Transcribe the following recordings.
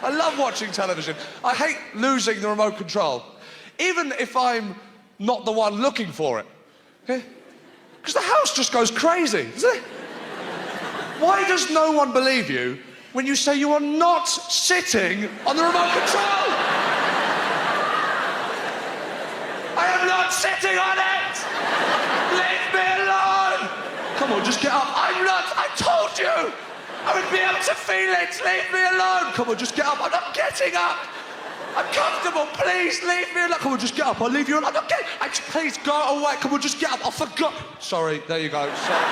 I love watching television. I hate losing the remote control. Even if I'm not the one looking for it. Because the house just goes crazy, doesn't it? Why does no one believe you when you say you are not sitting on the remote control? I am not sitting on it! Leave me alone! Come on, just get up. I'm not, I told you! I would be able to feel it, leave me alone! Come on, just get up. I'm not getting up! I'm comfortable, please leave me alone. Come on, just get up, I'll leave you alone. I'm not getting, please go away. Come on, just get up, I forgot. Sorry, there you go, sorry.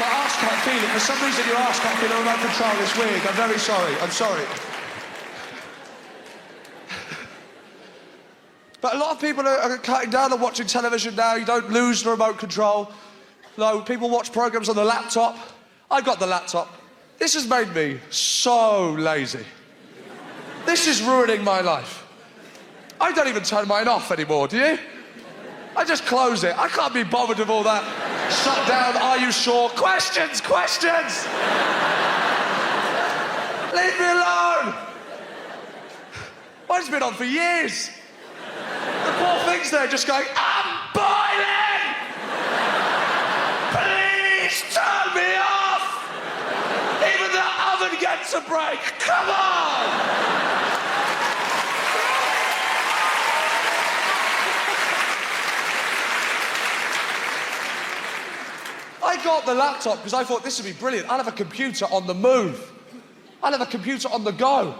My arse can't feel it. For some reason your arse can't feel the remote control. It's weird. I'm very sorry. I'm sorry. But a lot of people are cutting down on watching television now. You don't lose the remote control. No, people watch programs on the laptop. I've got the laptop. This has made me so lazy. This is ruining my life. I don't even turn mine off anymore, do you? I just close it. I can't be bothered with all that. Shut down, are you sure? Questions! Leave me alone! Mine's been on for years. The poor thing's there just going, I'm boiling! Please turn me off! Even the oven gets a break. Come on! I got the laptop because I thought this would be brilliant. I'll have a computer on the move. I'll have a computer on the go.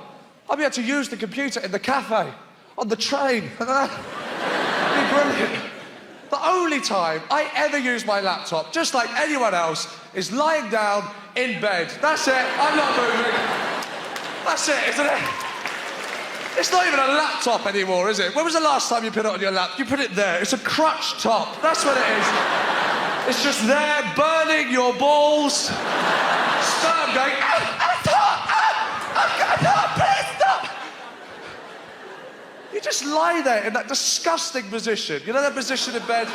I'll be able to use the computer in the cafe, on the train. It'd be brilliant. The only time I ever use my laptop, just like anyone else, is lying down in bed. That's it. I'm not moving. That's it, isn't it? It's not even a laptop anymore, is it? When was the last time you put it on your lap? You put it there. It's a crutch top. That's what it is. It's just there, burning your balls. Stop going, it's hot, please stop. You just lie there in that disgusting position. You know that position in bed?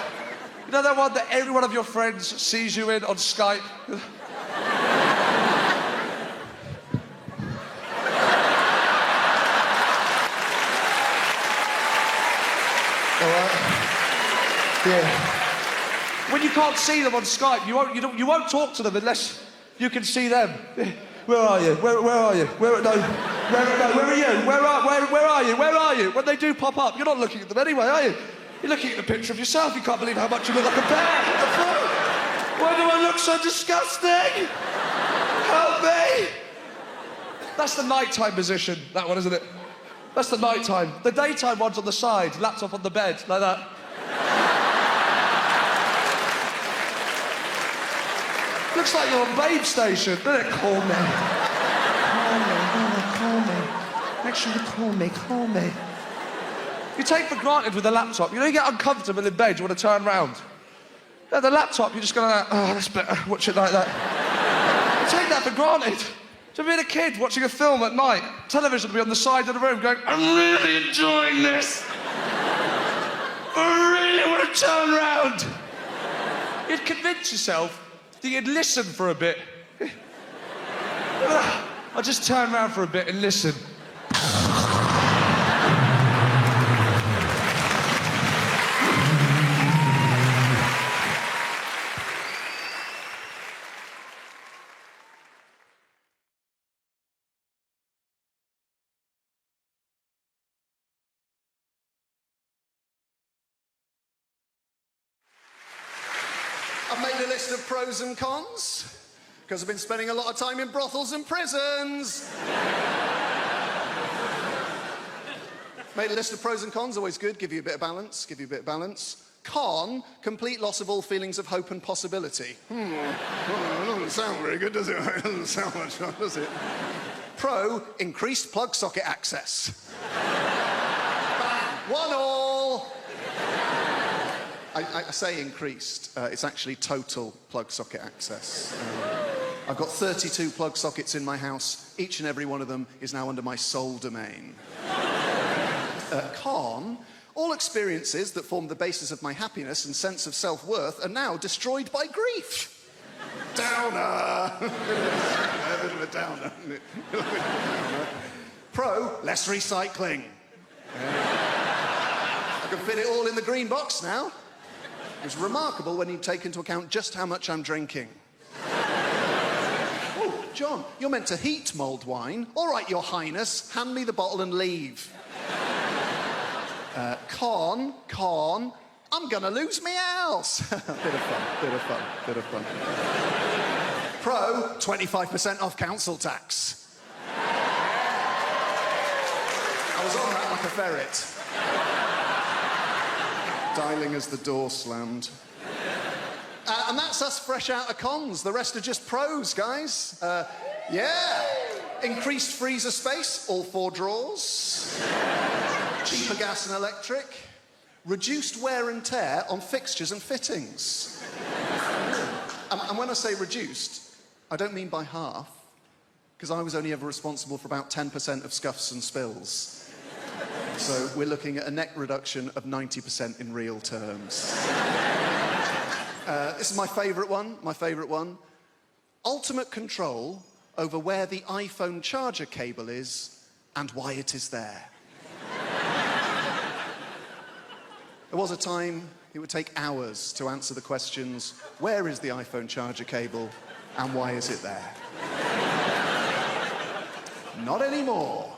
You know that one that every one of your friends sees you in on Skype? All right? Yeah. When you can't see them on Skype, you won't talk to them unless you can see them. Where are you? Where are you? Where are you? Where are you? When they do pop up, you're not looking at them anyway, are you? You're looking at the picture of yourself. You can't believe how much you look like a bear. What the fuck? Why do I look so disgusting? Help me! That's the nighttime position, that one, isn't it? That's the nighttime. The daytime one's on the side, laptop on the bed, like that. Looks like you're on Babe Station, doesn't it? Call me. Call me. Make sure you call me. You take for granted with the laptop, you know you get uncomfortable in bed, you want to turn round. Yeah, the laptop, you're just going to, oh, that's better, watch it like that. You take that for granted. So being a kid watching a film at night, television will be on the side of the room going, I'm really enjoying this. I really want to turn round. You'd convince yourself that you'd listen for a bit. I'll just turn around for a bit and listen. I've made a list of pros and cons, because I've been spending a lot of time in brothels and prisons. Made a list of pros and cons, always good, give you a bit of balance. Con, complete loss of all feelings of hope and possibility. That doesn't sound very good, does it? It doesn't sound much fun, does it? Pro, increased plug socket access. 1-all. I say increased, it's actually total plug socket access. I've got 32 plug sockets in my house. Each and every one of them is now under my sole domain. Con, all experiences that formed the basis of my happiness and sense of self-worth are now destroyed by grief. Downer. A bit of a downer. Pro, less recycling. I can fit it all in the green box now. It's remarkable when you take into account just how much I'm drinking. Oh, John, you're meant to heat mulled wine. All right, Your Highness, hand me the bottle and leave. Con, I'm gonna lose me house. Bit of fun. Pro, 25% off council tax. I was on that like a ferret. Dialing as the door slammed. And that's us fresh out of cons. The rest are just pros, guys. Yeah. Increased freezer space, all 4 drawers. Cheaper gas and electric. Reduced wear and tear on fixtures and fittings. And when I say reduced, I don't mean by half, because I was only ever responsible for about 10% of scuffs and spills. So we're looking at a net reduction of 90% in real terms. This is my favourite one. Ultimate control over where the iPhone charger cable is and why it is there. There was a time it would take hours to answer the questions, where is the iPhone charger cable and why is it there? Not anymore.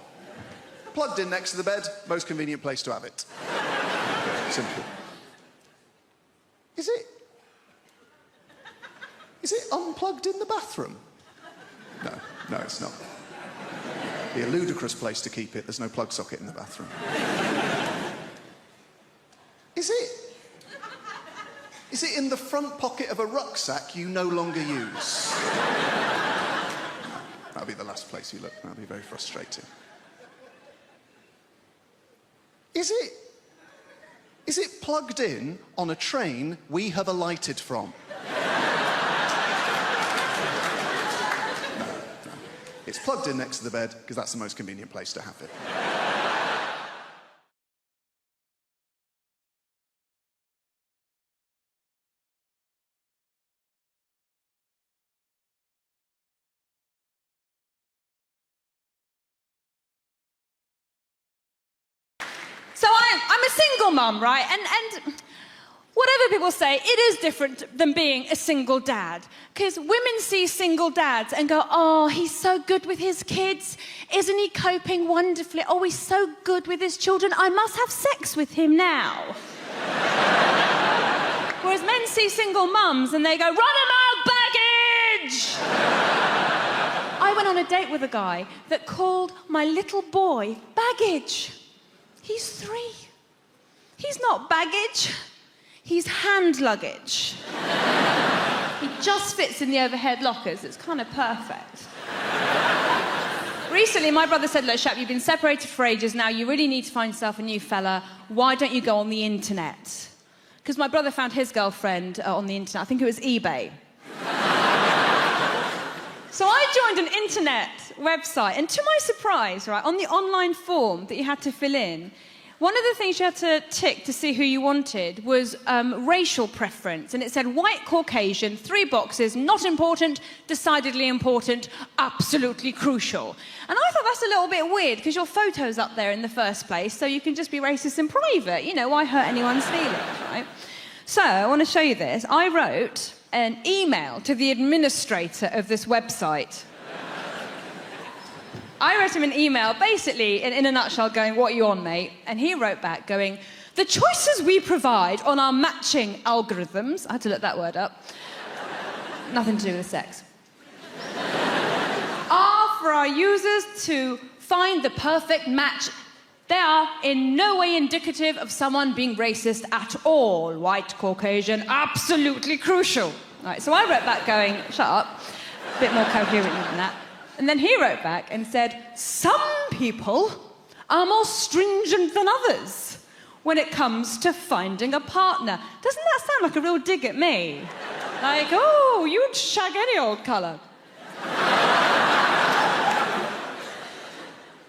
Plugged in next to the bed, most convenient place to have it. Simple. Is it unplugged in the bathroom? No, it's not. It'd be a ludicrous place to keep it. There's no plug socket in the bathroom. Is it in the front pocket of a rucksack you no longer use? That'll be the last place you look. That'll be very frustrating. Is it plugged in on a train we have alighted from? No. It's plugged in next to the bed because that's the most convenient place to have it. So I'm a single mum, right? And whatever people say, it is different than being a single dad. Because women see single dads and go, oh, he's so good with his kids. Isn't he coping wonderfully? Oh, he's so good with his children. I must have sex with him now. Whereas men see single mums and they go, run him out, baggage! I went on a date with a guy that called my little boy baggage. He's 3. He's not baggage. He's hand luggage. He just fits in the overhead lockers. It's kind of perfect. Recently, my brother said, look, Shap, you've been separated for ages now. You really need to find yourself a new fella. Why don't you go on the internet? Because my brother found his girlfriend on the internet. I think it was eBay. So I joined an internet website, and to my surprise, right, on the online form that you had to fill in, one of the things you had to tick to see who you wanted was racial preference, and it said white, Caucasian, 3 boxes, not important, decidedly important, absolutely crucial. And I thought that's a little bit weird, because your photo's up there in the first place, so you can just be racist in private. You know, why hurt anyone's feelings, right? So I want to show you this. I wrote an email to the administrator of this website. I wrote him an email, basically, in a nutshell, going, what are you on, mate? And he wrote back, going, the choices we provide on our matching algorithms, I had to look that word up, nothing to do with sex, are for our users to find the perfect match. They are in no way indicative of someone being racist at all. White, Caucasian, absolutely crucial. Right, so I wrote back going, shut up, a bit more coherent than that. And then he wrote back and said, some people are more stringent than others when it comes to finding a partner. Doesn't that sound like a real dig at me? Like, oh, you'd shag any old colour.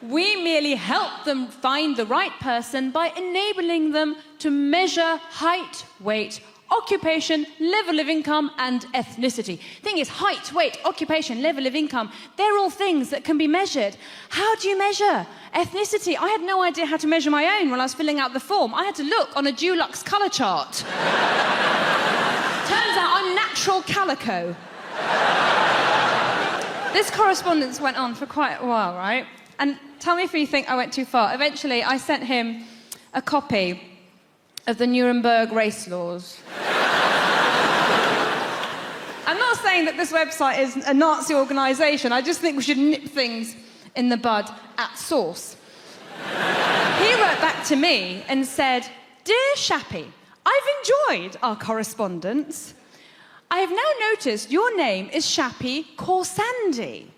We merely help them find the right person by enabling them to measure height, weight, occupation, level of income, and ethnicity. Thing is, height, weight, occupation, level of income, they're all things that can be measured. How do you measure ethnicity? I had no idea how to measure my own when I was filling out the form. I had to look on a Dulux colour chart. Turns out I'm natural calico. This correspondence went on for quite a while, right? And tell me if you think I went too far. Eventually, I sent him a copy of the Nuremberg race laws. I'm not saying that this website is a Nazi organisation. I just think we should nip things in the bud at source. He wrote back to me and said, "Dear Shappy, I've enjoyed our correspondence. I have now noticed your name is Shappy Corsandi.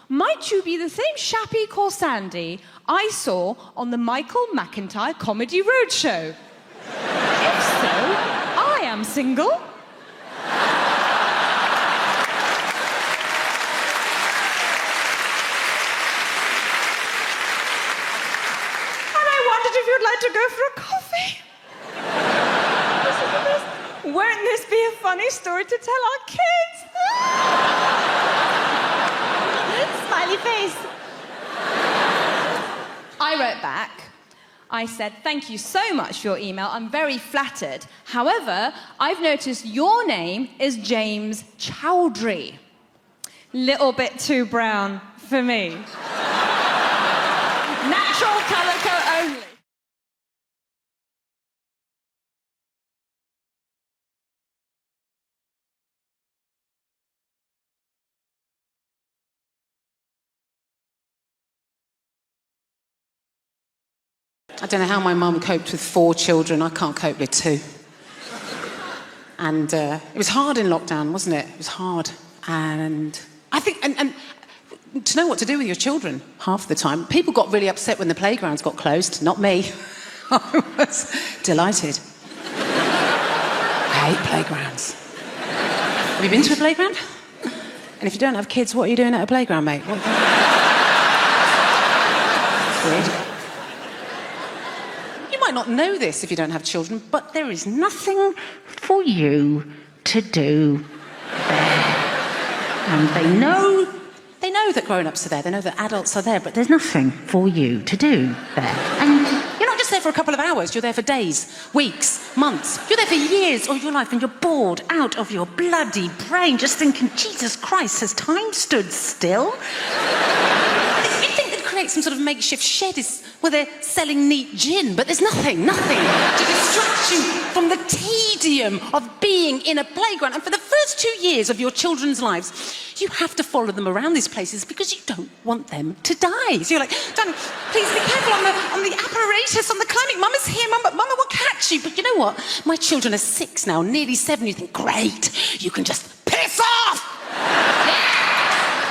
Might you be the same Shappy Corsandi I saw on the Michael McIntyre Comedy Roadshow? If so, I am single." And I wondered if you'd like to go for a coffee. Won't this be a funny story to tell our kids? Smiley face. I wrote back. I said, "Thank you so much for your email. I'm very flattered. However, I've noticed your name is James Chowdhury. Little bit too brown for me. Natural calico only." I don't know how my mum coped with 4 children. I can't cope with 2. And it was hard in lockdown, wasn't it? It was hard. And I think, and to know what to do with your children half the time. People got really upset when the playgrounds got closed, not me. I was delighted. I hate playgrounds. Have you been to a playground? And if you don't have kids, what are you doing at a playground, mate? What? Weird. You might not know this if you don't have children, but there is nothing for you to do there. And they know that grown-ups are there, they know that adults are there, but there's nothing for you to do there. And you're not just there for a couple of hours, you're there for days, weeks, months. You're there for years of your life, and you're bored out of your bloody brain, just thinking, Jesus Christ, has time stood still? You'd think they'd create some sort of makeshift shed where they're selling neat gin, but there's nothing to distract you from the tedium of being in a playground. And for the first 2 years of your children's lives, you have to follow them around these places because you don't want them to die. So you're like, "Darling, please be careful on the apparatus, on the climbing. Mama's here, Mama will catch you." But you know what? My children are 6 now, nearly 7. You think, great, you can just piss off!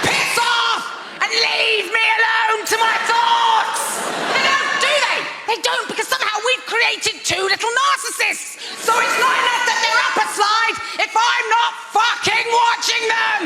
Piss off! And leave me alone to my thoughts! They don't, do they? They don't, because somehow we've created 2 little narcissists. So it's not enough that they're up a slide if I'm not fucking watching them!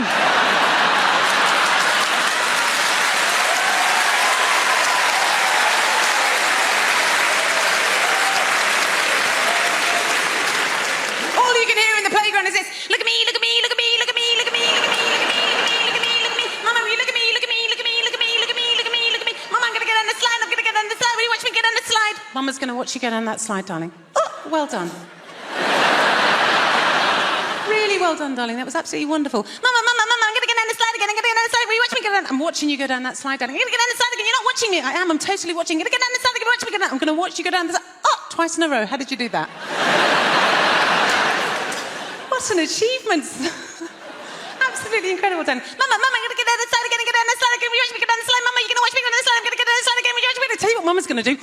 All you can hear in the playground is this: "Look at me, look at me, look at me, look at me, look at me, look at me, look at me, look at me, look at me, look at me. Mama, will you look at me, look at me, look at me, look at me, look at me, look at me, look at me. Mama, I'm gonna get on the slide, I'm gonna get on the slide. Will you watch me get on the slide?" Mama's gonna watch you get on that slide, darling. Oh, well done. Really well done, darling. That was absolutely wonderful. Mama, I'm gonna get on the slide again. I'm gonna get on the slide. Will you watch me get on? I'm watching you go down that slide, darling. I'm gonna get on the slide again. You're not watching me. I am. I'm totally watching. I'm gonna get on the slide again. Watch me get on. I'm gonna watch you go down the slide. Oh, twice in a row. How did you do that? What an achievement. Absolutely incredible, Dan. Mama, I'm gonna get on the slide again and get on the slide again. Will you watch me get on the slide? Mama, you're gonna watch me get on the slide. I'm gonna get on the slide again. Will you watch me? I tell you what Mama's gonna do.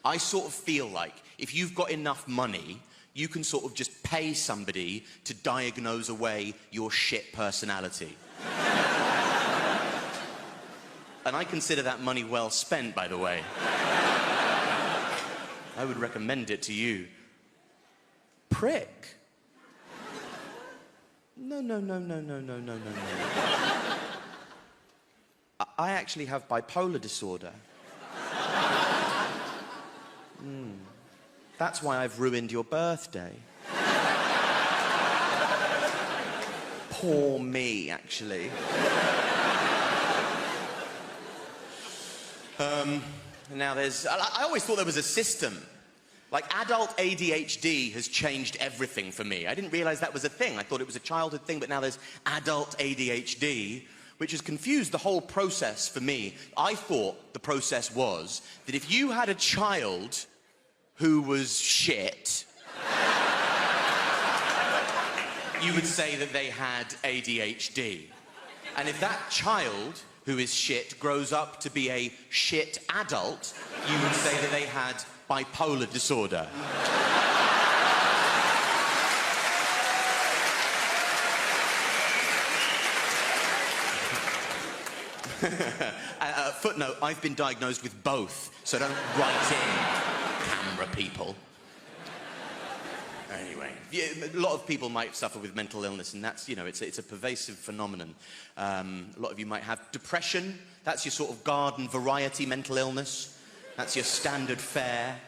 I sort of feel like if you've got enough money, you can sort of just pay somebody to diagnose away your shit personality. And I consider that money well spent, by the way. I would recommend it to you. Prick. No. I actually have bipolar disorder. That's why I've ruined your birthday. Poor me, actually. Now I always thought there was a system. Like, adult ADHD has changed everything for me. I didn't realize that was a thing. I thought it was a childhood thing, but now there's adult ADHD, which has confused the whole process for me. I thought the process was that if you had a child who was shit, you would say that they had ADHD. And if that child who is shit grows up to be a shit adult, you would say that they had bipolar disorder. Footnote, I've been diagnosed with both, so don't write in, camera people. Anyway, a lot of people might suffer with mental illness, and that's, you know, it's a pervasive phenomenon. A lot of you might have depression. That's your sort of garden variety mental illness. That's your standard fare.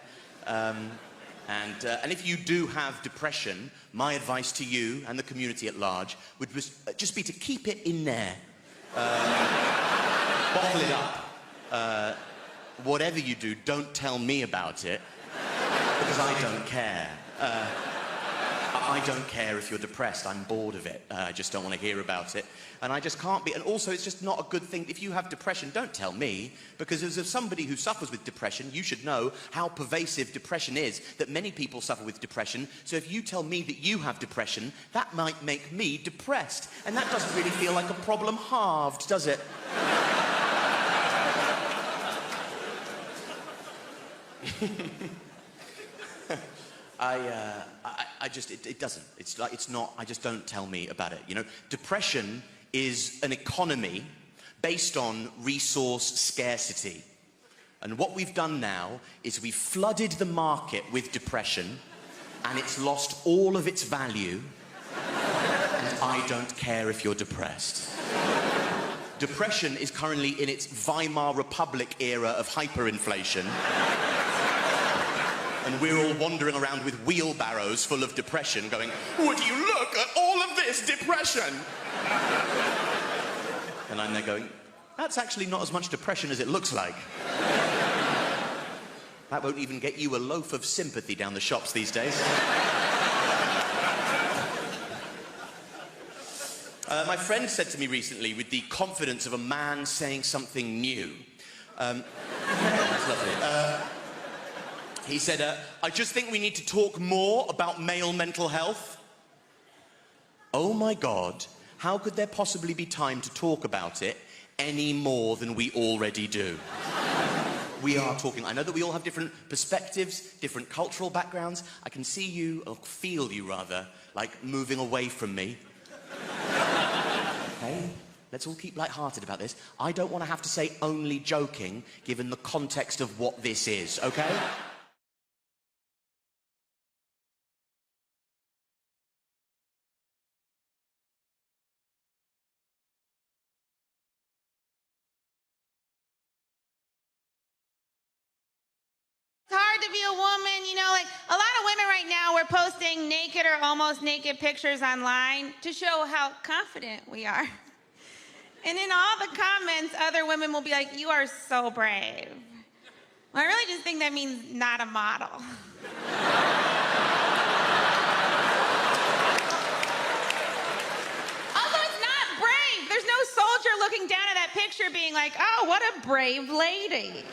And if you do have depression, my advice to you and the community at large would just be to keep it in there. Bottle it up. Whatever you do, don't tell me about it, because I don't care. I don't care if you're depressed. I'm bored of it. I just don't want to hear about it. And I just can't be. And also, it's just not a good thing. If you have depression, don't tell me. Because as somebody who suffers with depression, you should know how pervasive depression is, that many people suffer with depression. So if you tell me that you have depression, that might make me depressed. And that doesn't really feel like a problem halved, does it? It doesn't. It's like, it's not, just don't tell me about it, you know? Depression is an economy based on resource scarcity. And what we've done now is we've flooded the market with depression, and it's lost all of its value, and I don't care if you're depressed. Depression is currently in its Weimar Republic era of hyperinflation. And we're all wandering around with wheelbarrows full of depression going, would you look at all of this depression? And I'm there going, that's actually not as much depression as it looks like. That won't even get you a loaf of sympathy down the shops these days. My friend said to me recently, with the confidence of a man saying something new, that's lovely. He said, I just think we need to talk more about male mental health. Oh my God, how could there possibly be time to talk about it any more than we already do? We are talking. I know that we all have different perspectives, different cultural backgrounds. I can see you, or feel you rather, like moving away from me. Okay? Let's all keep lighthearted about this. I don't want to have to say only joking, given the context of what this is, okay? It's hard to be a woman, you know, like a lot of women right now, we're posting naked or almost naked pictures online to show how confident we are. And in all the comments, other women will be like, you are so brave. Well, I really just think that means not a model. Also, it's not brave. There's no soldier looking down at that picture being like, oh, what a brave lady.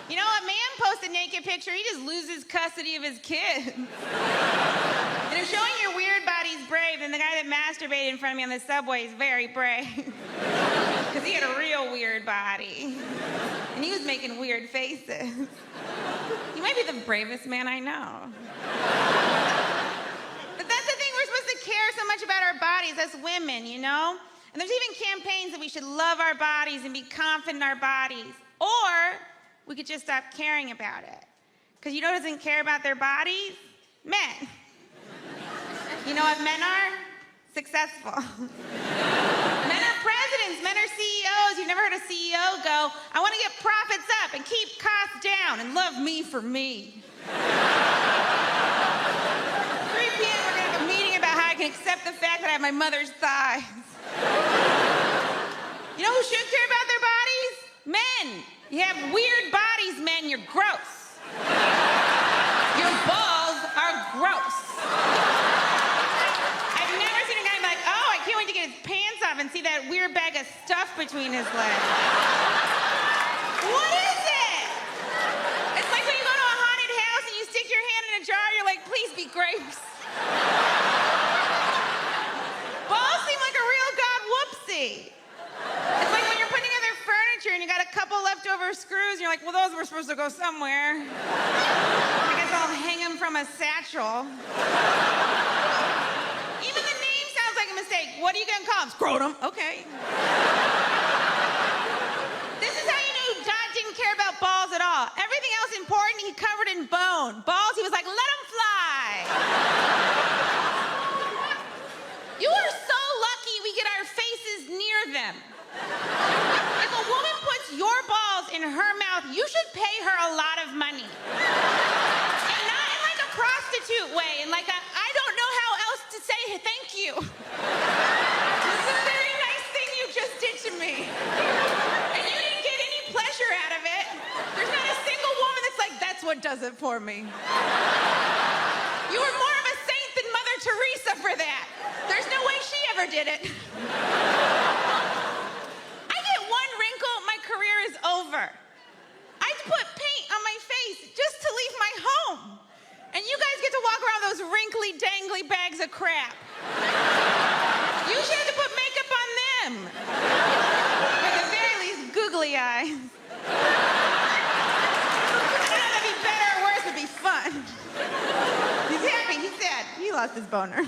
You know, a man posts a naked picture, he just loses custody of his kids. And if showing your weird body's brave, then the guy that masturbated in front of me on the subway is very brave. Because he had a real weird body. And he was making weird faces. He might be the bravest man I know. But that's the thing, we're supposed to care so much about our bodies as women, you know? And there's even campaigns that we should love our bodies and be confident in our bodies. Or we could just stop caring about it. Because you know who doesn't care about their bodies? Men. You know what men are? Successful. Men are presidents, men are CEOs. You've never heard a CEO go, I want to get profits up and keep costs down and love me for me. 3 p.m. we're going to have a meeting about how I can accept the fact that I have my mother's thighs. You know who should care about their bodies? Men. You have weird bodies, men. You're gross. Your balls are gross. I've never seen a guy be like, oh, I can't wait to get his pants off and see that weird bag of stuff between his legs. What is it? It's like when you go to a haunted house and you stick your hand in a jar, you're like, please be grapes. Balls seem like a real god whoopsie. It's like when you're putting together furniture and you got a couple leftover screws and you're like, well, those were supposed to go somewhere. I guess I'll hang them from a satchel. Even the name sounds like a mistake. What are you gonna call them? Scrotum. Okay. This is how you knew God didn't care about balls at all. Everything else important, he covered in bone. Balls, he was like, let them fly. You are so lucky we get our faces near them. If a woman puts your balls in her mouth, you should pay her a lot of money. And not in like a prostitute way, in like a, I don't know how else to say thank you. This is a very nice thing you just did to me. And you didn't get any pleasure out of it. There's not a single woman that's like, that's what does it for me. You were more of a saint than Mother Teresa for that. There's no way she ever did it. I get one wrinkle, my career is over. I put paint on my face just to leave my home. And you guys get to walk around those wrinkly, dangly bags of crap. You should have to put makeup on them. Or at the very least, googly eyes. I don't know if that'd be better or worse, it'd be fun. He's happy, he's sad. He lost his boner. And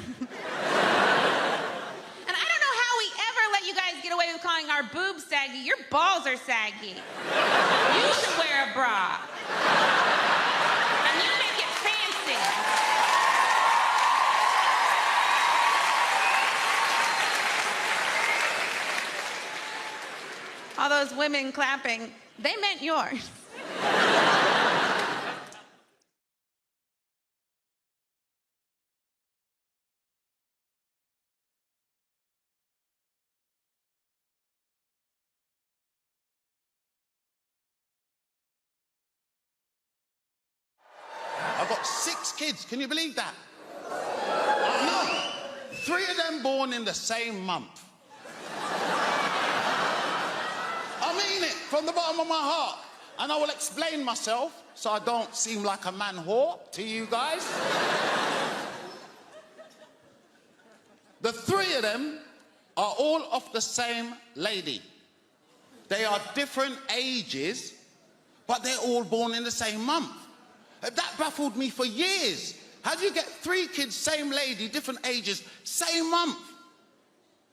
I don't know how we ever let you guys get away with calling our boobs saggy. Your balls are saggy. You should wear a bra. And you make it fancy. All those women clapping, they meant yours. I've got 6 kids, can you believe that? I know. 3 of them born in the same month. I mean it, from the bottom of my heart. And I will explain myself so I don't seem like a man whore to you guys. The 3 of them are all of the same lady. They are different ages, but they're all born in the same month. That baffled me for years. How do you get 3 kids, same lady, different ages, same month?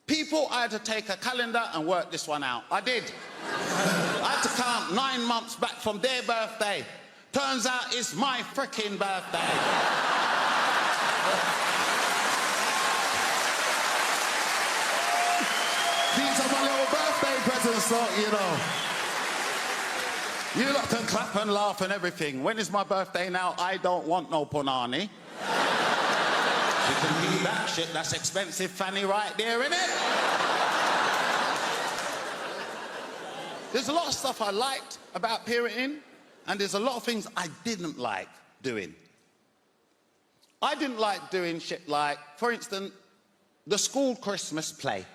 People, I had to take a calendar and work this one out. I did. I had to count 9 months back from their birthday. Turns out it's my frickin' birthday. These are my little birthday presents, you know. You lot can clap and laugh and everything. When is my birthday now? I don't want no punani. You can keep that shit. That's expensive fanny right there, innit? There's a lot of stuff I liked about parenting, and there's a lot of things I didn't like doing. I didn't like doing shit like, for instance, the school Christmas play.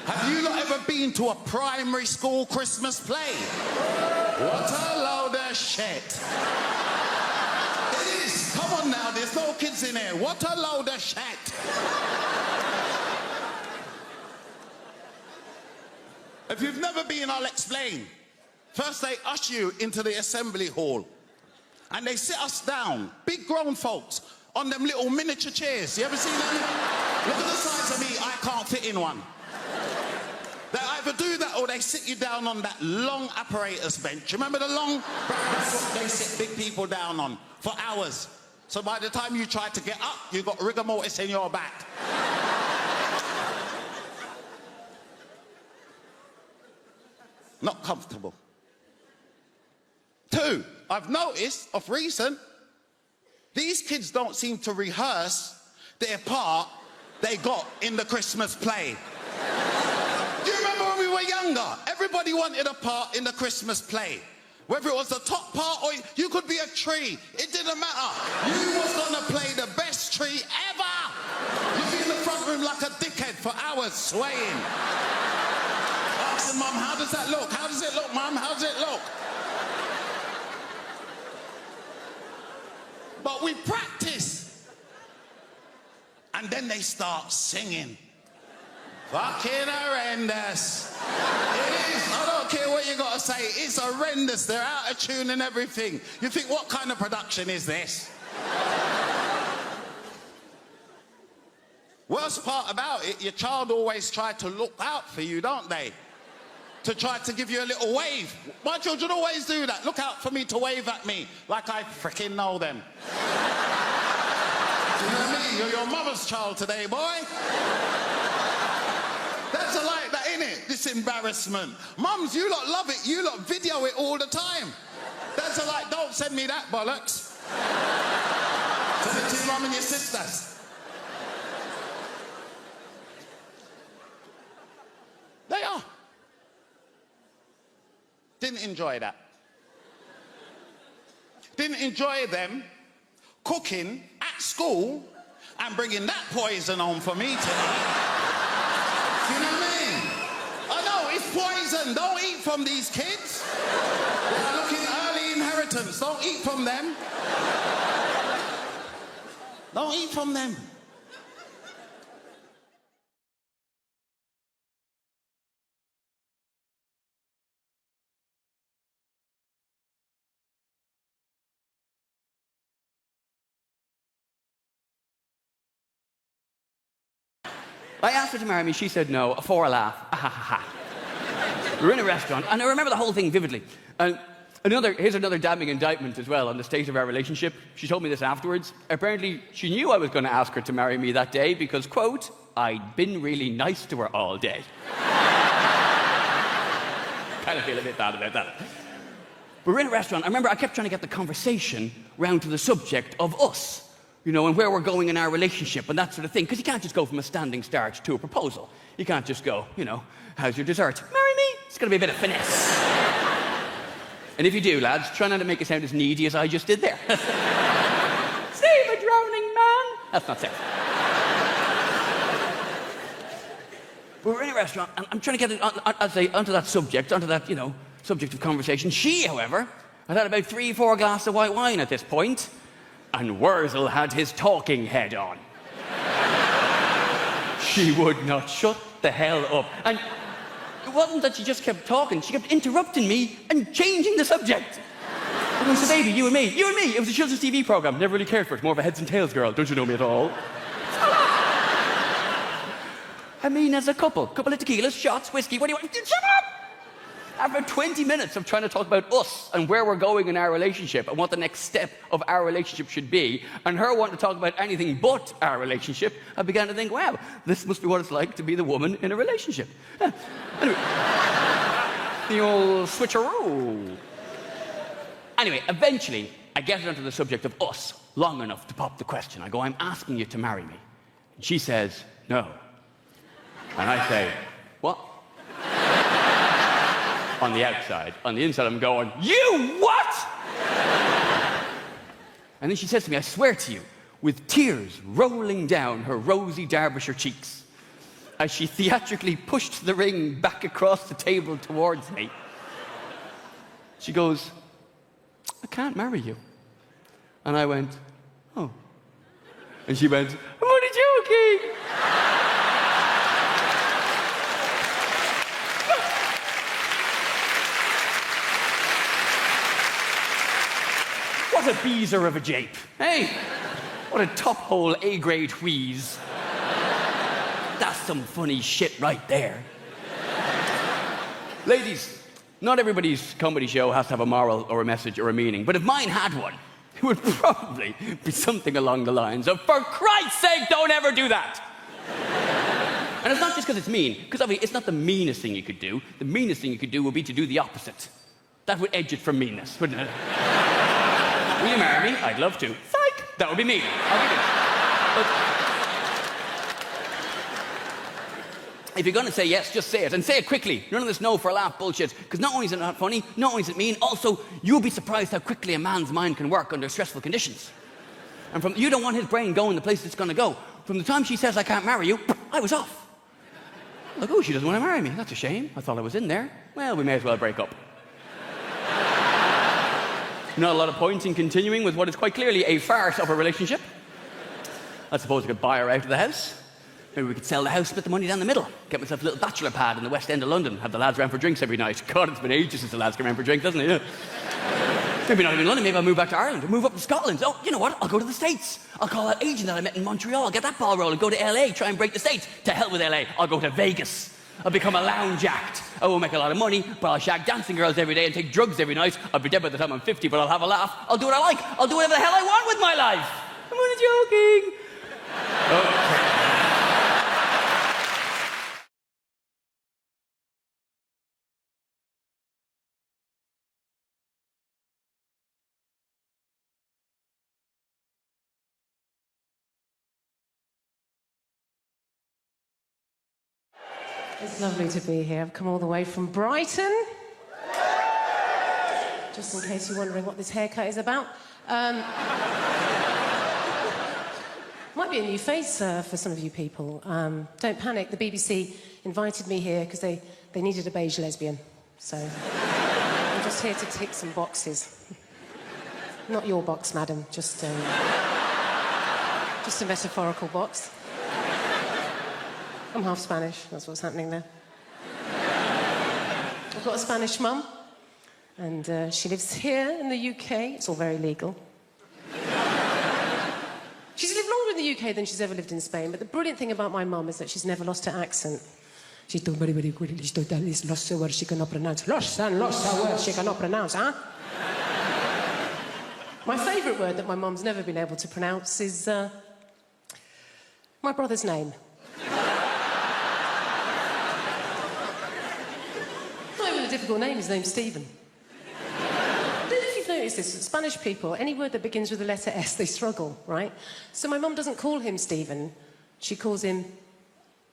Have you not ever been to a primary school Christmas play? What a load of shit. It is. Come on, on now, there's no kids in here. What a load of shit. If you've never been, I'll explain. First, they usher you into the assembly hall. And they sit us down, big grown folks, on them little miniature chairs. You ever seen them? Look at the size of me, I can't fit in one. They either do that or they sit you down on that long apparatus bench. Remember the long? That's what they sit big people down on for hours. So by the time you try to get up, you've got rigor mortis in your back. Not comfortable. 2, I've noticed of recent, these kids don't seem to rehearse their part they got in the Christmas play. Do you remember when we were younger? Everybody wanted a part in the Christmas play. Whether it was the top part or you could be a tree, it didn't matter. You was gonna play the best tree ever. You'd be in the front room like a dickhead for hours swaying. Asking Mum, how does that look? How does it look, Mum? How does it look? But we practice. And then they start singing. Fucking horrendous. It is. I don't care what you got to say. It's horrendous. They're out of tune and everything. You think, what kind of production is this? Worst part about it, your child always try to look out for you, don't they? To try to give you a little wave. My children always do that. Look out for me to wave at me like I freaking know them. Do you know what I mean? You're your mother's child today, boy. That's like that, innit? This embarrassment. Mums, you lot love it. You lot video it all the time. That's like, don't send me that bollocks. Send it to your mum and your sisters. They are. Didn't enjoy that. Didn't enjoy them cooking at school and bringing that poison home for me tonight. Do you know what I mean? I know, it's poison. Don't eat from these kids. They are looking early inheritance. Don't eat from them. Don't eat from them. I asked her to marry me, she said no, for a laugh. We were in a restaurant, and I remember the whole thing vividly. And here's another damning indictment as well on the state of our relationship. She told me this afterwards. Apparently, she knew I was going to ask her to marry me that day because, quote, I'd been really nice to her all day. Kind of feel a bit bad about that. We were in a restaurant. I remember I kept trying to get the conversation round to the subject of us. You know, and where we're going in our relationship and that sort of thing. Because you can't just go from a standing start to a proposal. You can't just go, you know, how's your dessert? Marry me? It's going to be a bit of finesse. And if you do, lads, try not to make it sound as needy as I just did there. Save a drowning man. That's not safe. We were in a restaurant, and I'm trying to get it onto that subject, onto that, you know, subject of conversation. She, however, had had about 3-4 glasses of white wine at this point. And Wurzel had his talking head on. She would not shut the hell up. And it wasn't that she just kept talking, she kept interrupting me and changing the subject. And I said, baby, you and me. It was a children's TV program. Never really cared for it. More of a heads and tails girl. Don't you know me at all? I mean, as a couple of tequilas, shots, whiskey, what do you want? Shut up! After 20 minutes of trying to talk about us and where we're going in our relationship and what the next step of our relationship should be, and her wanting to talk about anything but our relationship, I began to think, wow, this must be what it's like to be the woman in a relationship. Anyway, the old switcheroo. Anyway, eventually, I get it onto the subject of us long enough to pop the question. I go, I'm asking you to marry me. And she says, no. And I say, what? On the outside. On the inside, I'm going, you what? And then she says to me, I swear to you, with tears rolling down her rosy Derbyshire cheeks, as she theatrically pushed the ring back across the table towards me, she goes, I can't marry you. And I went, oh. And she went, I'm only joking. What a beezer of a jape, hey? What a top-hole A-grade wheeze. That's some funny shit right there. Ladies, not everybody's comedy show has to have a moral or a message or a meaning, but if mine had one, it would probably be something along the lines of, for Christ's sake, don't ever do that! And it's not just because it's mean, because obviously it's not the meanest thing you could do. The meanest thing you could do would be to do the opposite. That would edge it from meanness, wouldn't it? Will you marry me? I'd love to. Psych! That would be mean. I'll give it. But if you're going to say yes, just say it. And say it quickly. None of this no for a laugh bullshit. Because not only is it not funny, not only is it mean, also, you'll be surprised how quickly a man's mind can work under stressful conditions. And you don't want his brain going the place it's going to go. From the time she says, I can't marry you, I was off. Like, oh, she doesn't want to marry me. That's a shame. I thought I was in there. Well, we may as well break up. Not a lot of point in continuing with what is quite clearly a farce of a relationship. I suppose I could buy her out of the house. Maybe we could sell the house, split the money down the middle. Get myself a little bachelor pad in the West End of London. Have the lads round for drinks every night. God, it's been ages since the lads came round for drinks, hasn't it? Yeah. Maybe not even London. Maybe I'll move back to Ireland or move up to Scotland. Oh, you know what? I'll go to the States. I'll call that agent that I met in Montreal. Get that ball rolling. Go to LA. Try and break the States. To hell with LA. I'll go to Vegas. I'll become a lounge act. I won't make a lot of money, but I'll shag dancing girls every day and take drugs every night. I'll be dead by the time I'm 50, but I'll have a laugh. I'll do what I like. I'll do whatever the hell I want with my life. I'm only joking. Okay. It's lovely to be here. I've come all the way from Brighton. Just in case you're wondering what this haircut is about. Might be a new face for some of you people. Don't panic, the BBC invited me here because they needed a beige lesbian. So I'm just here to tick some boxes. Not your box, madam, just a metaphorical box. I'm half Spanish, that's what's happening there. I've got a Spanish mum, and she lives here in the UK. It's all very legal. She's lived longer in the UK than she's ever lived in Spain, but the brilliant thing about my mum is that she's never lost her accent. She's done very, very good. She's done lost the words she cannot pronounce. Lost the words she cannot pronounce, huh? My favourite word that my mum's never been able to pronounce is my brother's name. Difficult name, his name's Stephen. I don't know if you've noticed this, Spanish people, any word that begins with the letter S, they struggle, right? So my mum doesn't call him Stephen, she calls him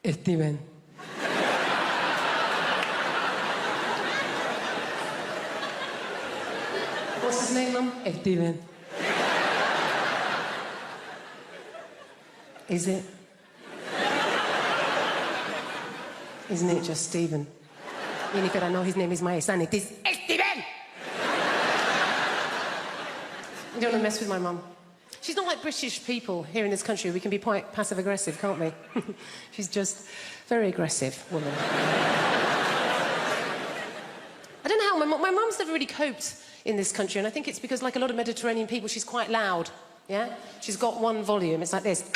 Steven. What's his name, Mum? Steven. Is it? Isn't it just Stephen? Even if I know his name is my son, it is Steven! You don't want to mess with my mum. She's not like British people here in this country. We can be quite passive-aggressive, can't we? She's just very aggressive woman. I don't know how my mum's never really coped in this country, and I think it's because, like a lot of Mediterranean people, she's quite loud, yeah? She's got one volume, it's like this.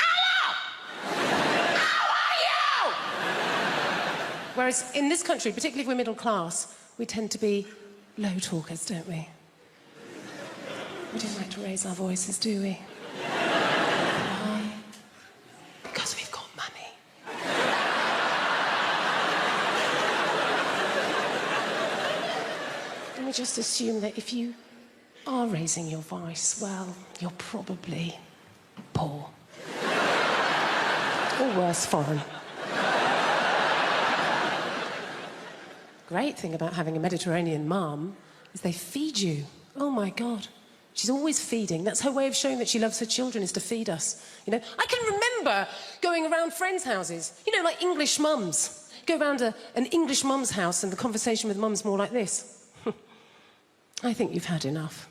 Whereas in this country, particularly if we're middle class, we tend to be low talkers, don't we? We don't like to raise our voices, do we? Why? Because we've got money. And we just assume that if you are raising your voice, well, you're probably poor. Or worse, foreign. Great thing about having a Mediterranean mum is they feed you. Oh, my God. She's always feeding. That's her way of showing that she loves her children, is to feed us. You know, I can remember going around friends' houses, you know, like English mums. Go around an English mum's house and the conversation with mum's more like this. I think you've had enough.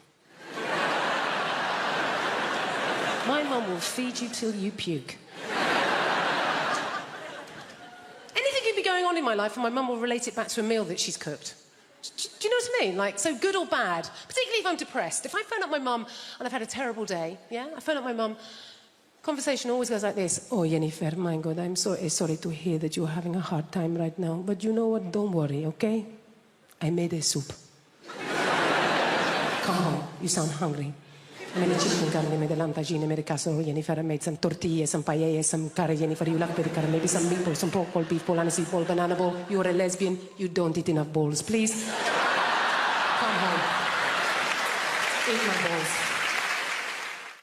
My mum will feed you till you puke. Anything could be going on in my life and my mum will relate it back to a meal that she's cooked. Do you know what I mean? Like, so good or bad. Particularly if I'm depressed. If I phone up my mum and I've had a terrible day, yeah? I phone up my mum, conversation always goes like this. Oh, Jennifer, my God, I'm so sorry to hear that you're having a hard time right now. But you know what? Don't worry, okay? I made a soup. Come home. You sound hungry. I made a chicken carne, made a lamb tagine, made a casserole, Jennifer. I made some tortillas, some paella, some curry, Jennifer. You love curry, maybe some meatballs, some pork bowl, beef bowl, aniseed bowl, banana bowl. You're a lesbian. You don't eat enough bowls. Please, come home. Eat my bowls.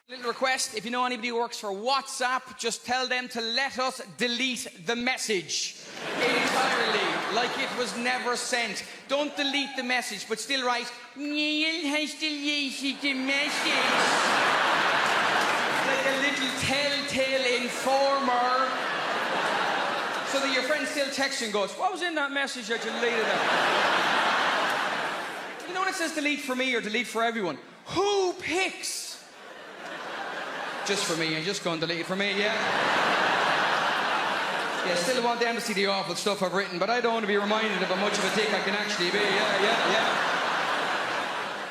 Little request, if you know anybody who works for WhatsApp, just tell them to let us delete the message entirely, like it was never sent. Don't delete the message, but still write, Neil has deleted the message. Like a little telltale informer. So that your friend still texts you and goes, what was in that message that you deleted it? You know when it says delete for me or delete for everyone? Who picks? Just for me, and just go and delete it for me, yeah? Yeah, still want them to see the awful stuff I've written, but I don't want to be reminded of how much of a dick I can actually be, yeah.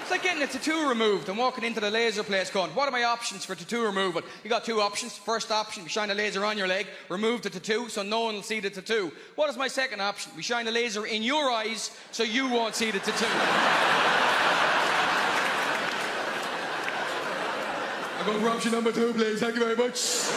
It's like getting a tattoo removed and walking into the laser place going, what are my options for tattoo removal? You got two options. First option, we shine a laser on your leg, remove the tattoo so no one will see the tattoo. What is my second option? We shine a laser in your eyes so you won't see the tattoo. I'm going for option number 2, please. Thank you very much.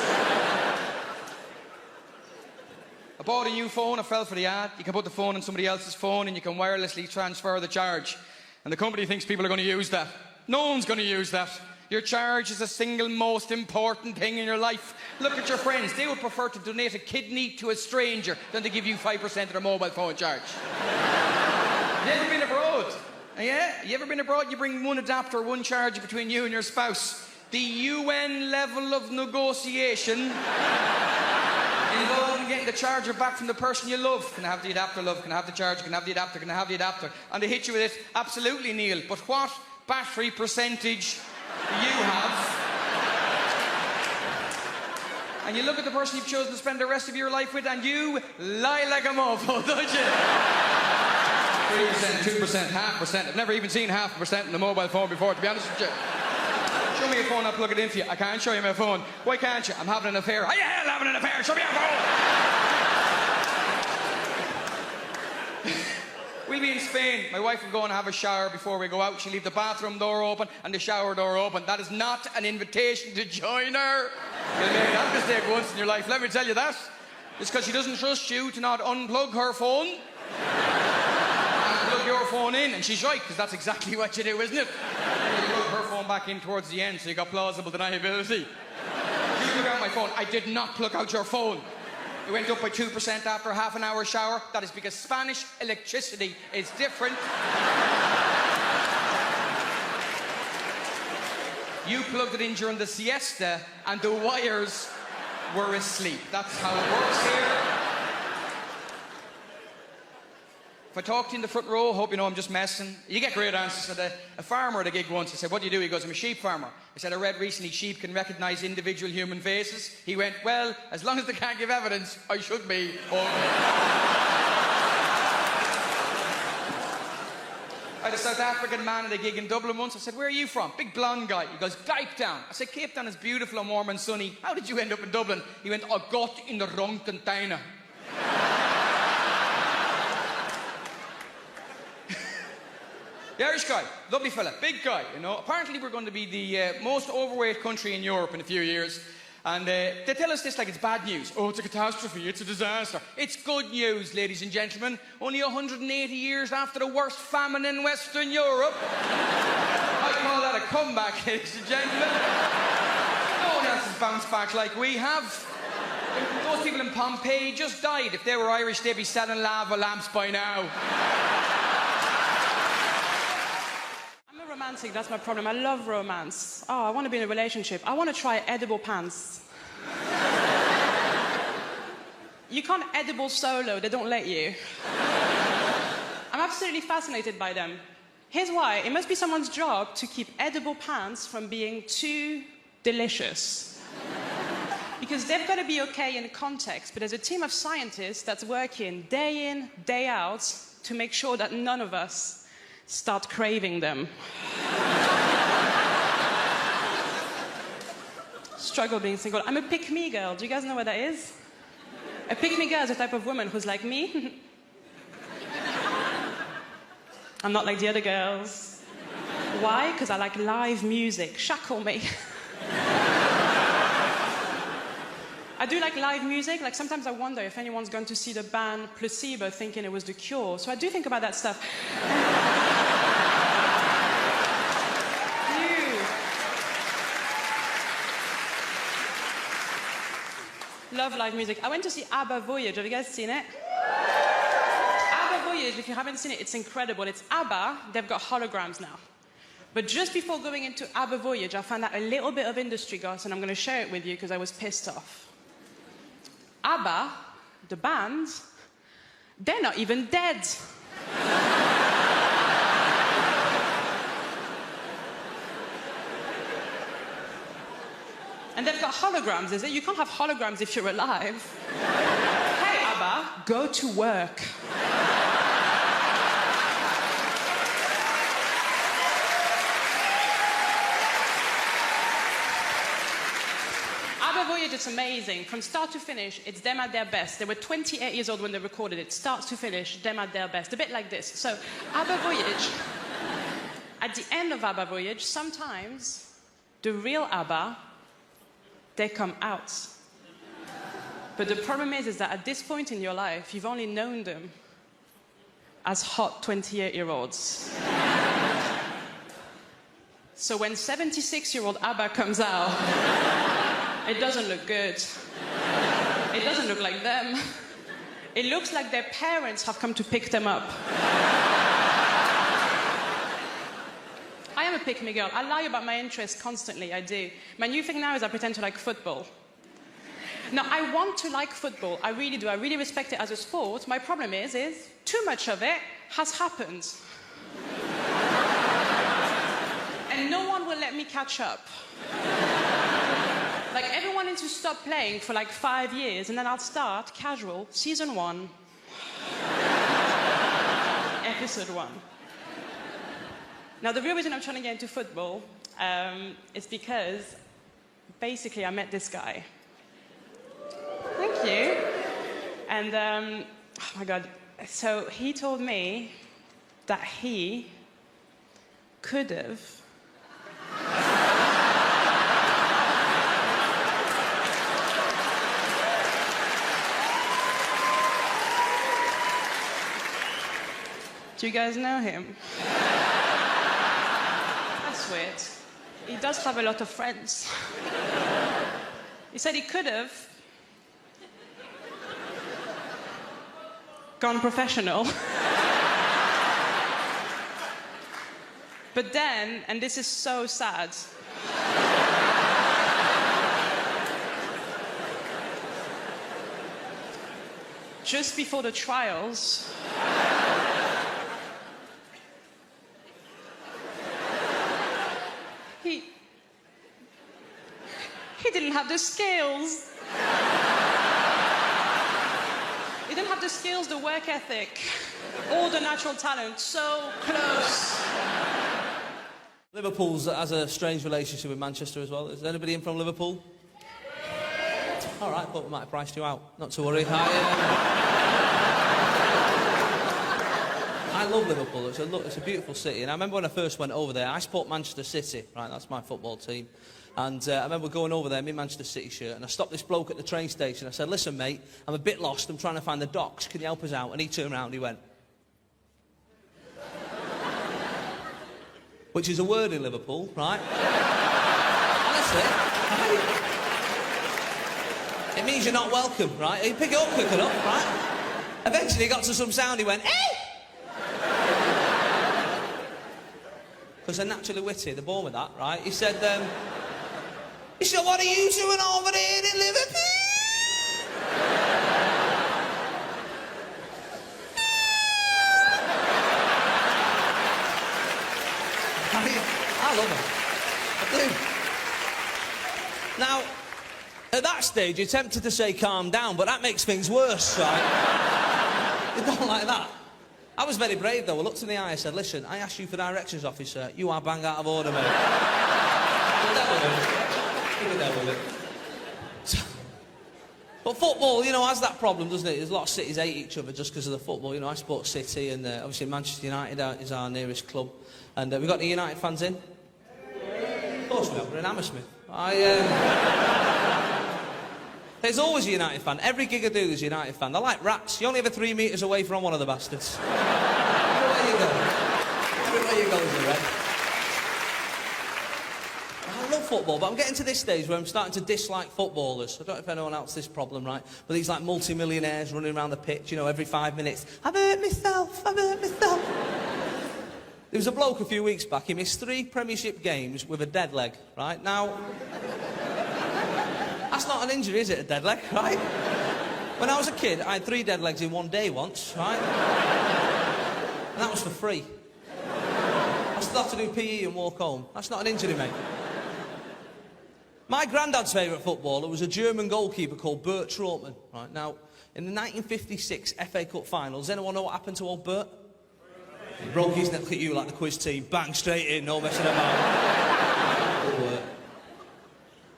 I bought a new phone. I fell for the ad. You can put the phone in somebody else's phone and you can wirelessly transfer the charge. And the company thinks people are going to use that. No one's going to use that. Your charge is the single most important thing in your life. Look at your friends. They would prefer to donate a kidney to a stranger than to give you 5% of their mobile phone charge. You ever been abroad? Yeah? You ever been abroad? You bring one adapter, one charger between you and your spouse. The UN level of negotiation involving getting the charger back from the person you love. Can I have the adapter, love? Can I have the charger? Can I have the adapter? Can I have the adapter? And they hit you with it. Absolutely, Neil. But what battery percentage do you have? And you look at the person you've chosen to spend the rest of your life with and you lie like a mofo, don't you? 3%, 2%, 0.5%. I've never even seen 0.5% in the mobile phone before, to be honest with you. Show me your phone, I'll plug it in for you. I can't show you my phone. Why can't you? I'm having an affair. How you hell having an affair? Show me your phone! We'll be in Spain. My wife will go and have a shower before we go out. She'll leave the bathroom door open and the shower door open. That is not an invitation to join her. You'll make that mistake once in your life, let me tell you that. It's because she doesn't trust you to not unplug her phone and plug your phone in. And she's right, because that's exactly what you do, isn't it? You plug her phone back in towards the end, so you got plausible deniability. You plug out my phone. I did not plug out your phone. It went up by 2% after a half an hour shower. That is because Spanish electricity is different. You plugged it in during the siesta and the wires were asleep. That's how it works here. If I talk to you in the front row, hope you know I'm just messing. You get great answers. I had a farmer at a gig once. I said, what do you do? He goes, I'm a sheep farmer. I said, I read recently sheep can recognise individual human faces. He went, well, as long as they can't give evidence, I should be. I had a South African man at a gig in Dublin once. I said, where are you from? Big blonde guy. He goes, Cape Town. I said, Cape Town is beautiful and warm and sunny. How did you end up in Dublin? He went, I got in the wrong container. The Irish guy, lovely fella, big guy, you know. Apparently we're going to be the most overweight country in Europe in a few years. And they tell us this like it's bad news. Oh, it's a catastrophe, it's a disaster. It's good news, ladies and gentlemen. Only 180 years after the worst famine in Western Europe. I call that a comeback, ladies and gentlemen. No one else has bounced back like we have. Those people in Pompeii just died. If they were Irish, they'd be selling lava lamps by now. Romantic, that's my problem. I love romance. Oh, I want to be in a relationship. I want to try edible pants. You can't edible solo, they don't let you. I'm absolutely fascinated by them. Here's why. It must be someone's job to keep edible pants from being too delicious. Because they've got to be okay in context, but there's a team of scientists that's working day in, day out to make sure that none of us start craving them. Struggle being single. I'm a pick-me girl. Do you guys know what that is? A pick-me girl is a type of woman who's like me. I'm not like the other girls. Why? Because I like live music. Shackle me. I do like live music. Like, sometimes I wonder if anyone's gone to see the band Placebo thinking it was The Cure. So I do think about that stuff. Love live music. I went to see ABBA Voyage. Have you guys seen it? ABBA Voyage, if you haven't seen it, it's incredible. It's ABBA. They've got holograms now. But just before going into ABBA Voyage, I found out a little bit of industry gossip, and I'm going to share it with you because I was pissed off. ABBA, the band, they're not even dead. And they've got holograms, is it? You can't have holograms if you're alive. Hey, ABBA, go to work. ABBA Voyage, it's amazing. From start to finish, it's them at their best. They were 28 years old when they recorded it. Start to finish, them at their best. A bit like this. So, ABBA Voyage, at the end of ABBA Voyage, sometimes the real ABBA, they come out. But the problem is that at this point in your life, you've only known them as hot 28-year-olds. So when 76-year-old ABBA comes out, it doesn't look good. It doesn't look like them. It looks like their parents have come to pick them up. I am a pick-me girl. I lie about my interests constantly, I do. My new thing now is I pretend to like football. Now, I want to like football. I really do. I really respect it as a sport. My problem is too much of it has happened. And no one will let me catch up. Like, everyone needs to stop playing for like 5 years, and then I'll start casual, season 1, episode 1. Now, the real reason I'm trying to get into football is because, basically, I met this guy. Thank you. And, oh my God. So he told me that he could have Do you guys know him? That's weird. He does have a lot of friends. He said he could have gone professional. But then, and this is so sad, just before the trials, he didn't have the skills. He didn't have the skills, the work ethic, or the natural talent. So close. Liverpool has a strange relationship with Manchester as well. Is anybody in from Liverpool? All right, but we might have priced you out. Not to worry. I love Liverpool. It's a beautiful city. And I remember when I first went over there, I support Manchester City. Right, that's my football team. And I remember going over there in my Manchester City shirt, and I stopped this bloke at the train station. I said, "Listen, mate, I'm a bit lost. I'm trying to find the docks. Can you help us out?" And he turned around and he went, which is a word in Liverpool, right? Honestly, it means you're not welcome, right? You pick it up quick enough, right? Eventually he got to some sound, he went, "Hey!" Because they're naturally witty, they're born with that, right? He said, "What are you doing over there in Liverpool?" I love him. I do. Now, at that stage, you're tempted to say calm down, but that makes things worse, right? You don't like that. I was very brave, though. I looked in the eye and said, listen, I asked you for directions, officer. You are bang out of order, mate. Keep it there with it. But football, you know, has that problem, doesn't it? There's a lot of cities hate each other just because of the football. You know, I support City, and obviously Manchester United is our nearest club. And we've got any United fans in? Of course we have. We're in Hammersmith. There's always a United fan. Every gig I do, there's a United fan. They're like rats. You only ever 3 metres away from one of the bastards. Everywhere you go. Everywhere you go is a red. I love football, but I'm getting to this stage where I'm starting to dislike footballers. I don't know if anyone else has this problem, right? But these like multi-millionaires running around the pitch, you know, every 5 minutes. I've hurt myself, I've hurt myself. There was a bloke a few weeks back, he missed 3 Premiership games with a dead leg, right? Now, that's not an injury, is it, a dead leg, right? When I was a kid, I had 3 dead legs in one day once, right? And that was for free. I still have to do PE and walk home. That's not an injury, mate. My granddad's favourite footballer was a German goalkeeper called Bert Trautmann, right? Now, in the 1956 FA Cup final, does anyone know what happened to old Bert? He broke his neck, look at you like the quiz team, bang straight in, no messing about.